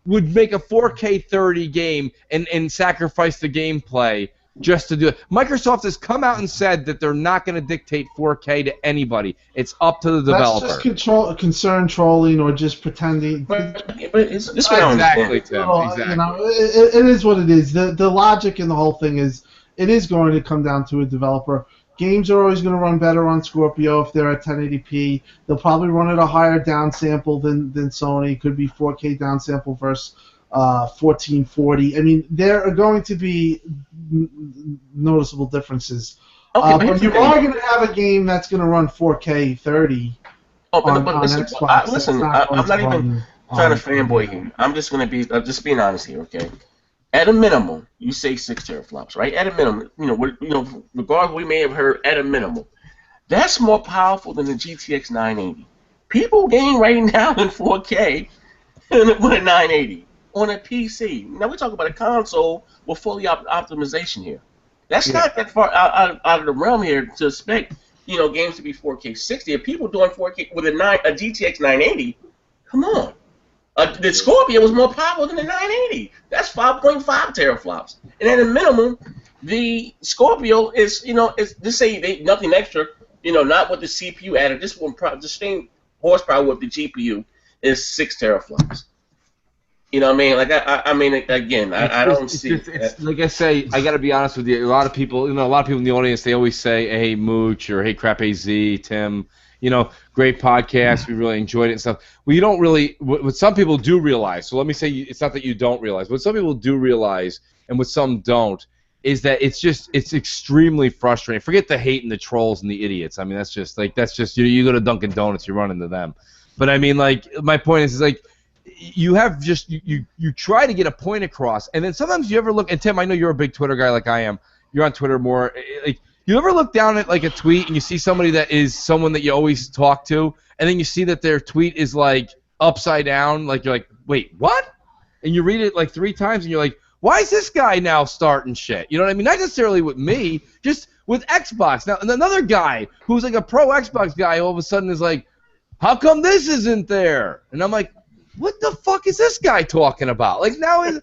would make a 4K 30 game and sacrifice the gameplay just to do it. Microsoft has come out and said that they're not going to dictate 4K to anybody. It's up to the developer. That's just concern trolling or just pretending. But it's what I Exactly, understand. Tim. Well, Exactly. You know, it is what it is. The logic in the whole thing is it is going to come down to a developer. Games are always going to run better on Scorpio if they're at 1080p. They'll probably run at a higher downsample than Sony. It could be 4K downsample versus 1440. I mean, there are going to be noticeable differences. Okay, but But here's you the thing. are going to have a game that's going to run 4K 30 Oh, on listen, Xbox. That's listen, not going I'm not to even run trying on- to fanboy here. I'm just gonna be just being honest here, okay? At a minimum, you say 6 teraflops, right? At a minimum, regardless, we may have heard at a minimum. That's more powerful than the GTX 980. People game right now in 4K with a 980 on a PC. Now we're talking about a console with fully optimization here. That's not that far out of the realm here to expect games to be 4K 60. If people doing 4K with a GTX 980, come on. The Scorpio was more powerful than the 980. That's 5.5 teraflops. And at a minimum, the Scorpio is just say nothing extra, not with the CPU added. This one, the same horsepower with the GPU is 6 teraflops. You know what I mean? Like I mean, again, I don't see. It's like I say, I got to be honest with you. A lot of people, a lot of people in the audience, they always say, "Hey, Mooch," or "Hey, Crap AZ, Tim." Great podcast. We really enjoyed it and stuff. Well, you don't really. What some people do realize. So let me say, it's not that you don't realize. What some people do realize, and what some don't, is that it's extremely frustrating. Forget the hate and the trolls and the idiots. I mean, that's just you go to Dunkin' Donuts, you run into them. But I mean, like, my point is like. You have just you try to get a point across, and then sometimes you ever look. And Tim, I know you're a big Twitter guy like I am. You're on Twitter more. Like, you ever look down at like a tweet and you see somebody that is someone that you always talk to, and then you see that their tweet is like upside down. Like you're like, wait, what? And you read it like 3 times, and you're like, why is this guy now starting shit? You know what I mean? Not necessarily with me, just with Xbox. Now, and another guy who's like a pro Xbox guy all of a sudden is like, how come this isn't there? And I'm like, what the fuck is this guy talking about? Like, now, who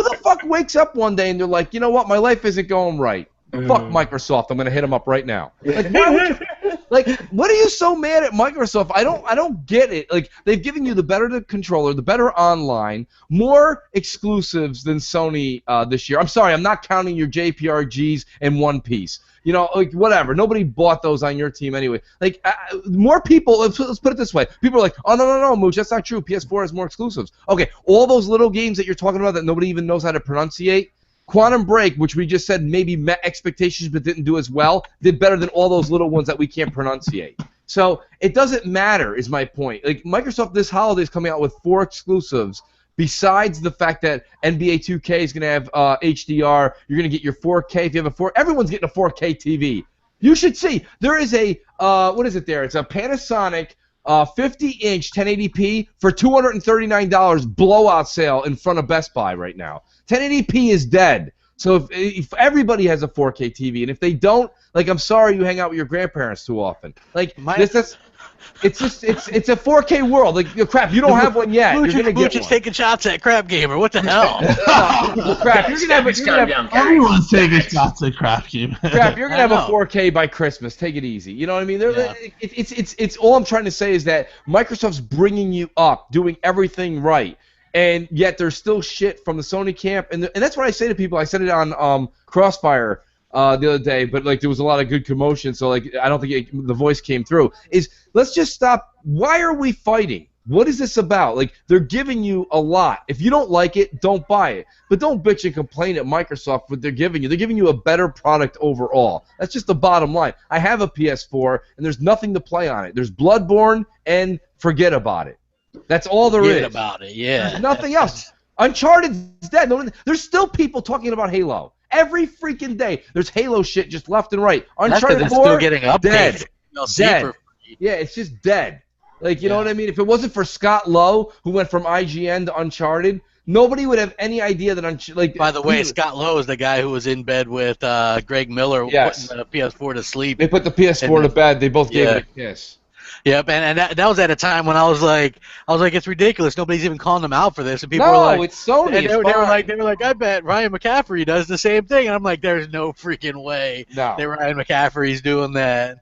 the fuck wakes up one day and they're like, you know what, my life isn't going right. Fuck Microsoft. I'm gonna hit him up right now. Like, why would you, like, what are you so mad at Microsoft? I don't get it. Like, they've given you the better controller, the better online, more exclusives than Sony this year. I'm sorry, I'm not counting your JPRGs and One Piece. Like, whatever. Nobody bought those on your team anyway. Like, more people, let's put it this way. People are like, oh, no, Mooch, that's not true. PS4 has more exclusives. Okay, all those little games that you're talking about that nobody even knows how to pronunciate, Quantum Break, which we just said maybe met expectations but didn't do as well, did better than all those little ones that we can't pronunciate. So it doesn't matter, is my point. Like, Microsoft this holiday is coming out with 4 exclusives. Besides the fact that NBA 2K is going to have HDR, you're going to get your 4K. If you have everyone's getting a 4K TV. You should see. There is a, what is it there? It's a Panasonic 50-inch 1080p for $239 blowout sale in front of Best Buy right now. 1080p is dead. So if everybody has a 4K TV, and if they don't, like, I'm sorry you hang out with your grandparents too often. Like, it's a 4K world. Like, crap, you don't have one yet. You're gonna get Mooch is one. taking shots at Crap Gamer. What the hell? Crap, you're gonna have Everyone's taking shots at Crap Game. Crap, you're gonna have a know. 4K by Christmas. Take it easy. You know what I mean? Yeah. It's all I'm trying to say is that Microsoft's bringing you up, doing everything right, and yet there's still shit from the Sony camp, and that's what I say to people. I said it on Crossfire the other day, but like there was a lot of good commotion, so like I don't think the voice came through. Is let's just stop. Why are we fighting? What is this about? Like, they're giving you a lot. If you don't like it, don't buy it. But don't bitch and complain at Microsoft what they're giving you. They're giving you a better product overall. That's just the bottom line. I have a PS4, and there's nothing to play on it. There's Bloodborne, and forget about it. That's all there is. Forget about it, yeah. There's nothing else. Uncharted's dead. There's still people talking about Halo. Every freaking day, there's Halo shit just left and right. Uncharted That's 4, still getting updated. dead. DLC Dead. for free. Yeah, it's just dead. Like, you know what I mean? If it wasn't for Scott Lowe, who went from IGN to Uncharted, nobody would have any idea that By the way, Scott Lowe is the guy who was in bed with Greg Miller Yes. putting the PS4 to sleep. they put the PS4 to bed. They both gave Yeah. it a kiss. Yep, and that was at a time when I was like, it's ridiculous. Nobody's even calling them out for this, and people were like, it's Sony. and It's they were fine. like, I bet Ryan McCaffrey does the same thing, and I'm like, there's no freaking way that No. Ryan McCaffrey's doing that.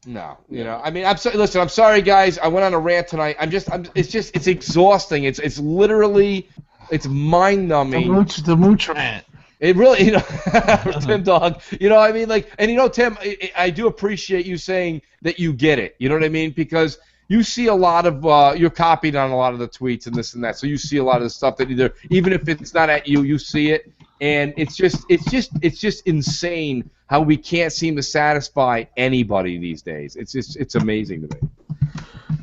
No, I mean, listen, I'm sorry, guys. I went on a rant tonight. It's exhausting. It's literally, it's mind-numbing. The mooch rant. It really, Tim Dog. I mean, like, and Tim, I do appreciate you saying that you get it. You know what I mean? Because you see a lot of, you're copied on a lot of the tweets and this and that. So you see a lot of the stuff that even if it's not at you, you see it, and it's just insane how we can't seem to satisfy anybody these days. It's amazing to me.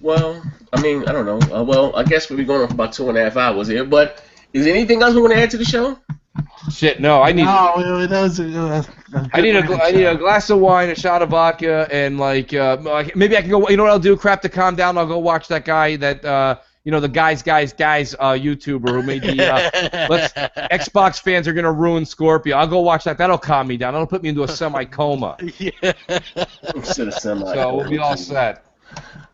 Well, I mean, I don't know. Well, I guess we'll be going on for about 2.5 hours here. But is there anything else we want to add to the show? Shit, no. I need a glass of wine, a shot of vodka, and maybe I can go. You know what I'll do? Crap to calm down. I'll go watch that guy that the guys YouTuber who made the Xbox fans are gonna ruin Scorpio. I'll go watch that. That'll calm me down. That'll put me into a semi-coma. Yeah. So we'll be all set.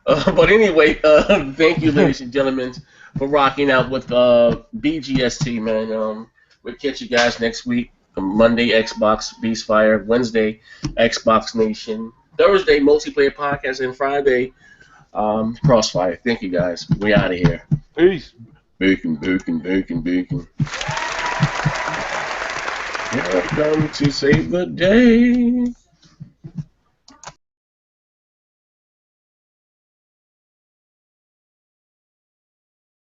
But anyway, thank you, ladies and gentlemen, for rocking out with BGST, man. We'll catch you guys next week. Monday, Xbox Beastfire. Wednesday, Xbox Nation. Thursday, Multiplayer Podcast. And Friday, Crossfire. Thank you, guys. We out of here. Peace. Bacon. Here I come to save the day.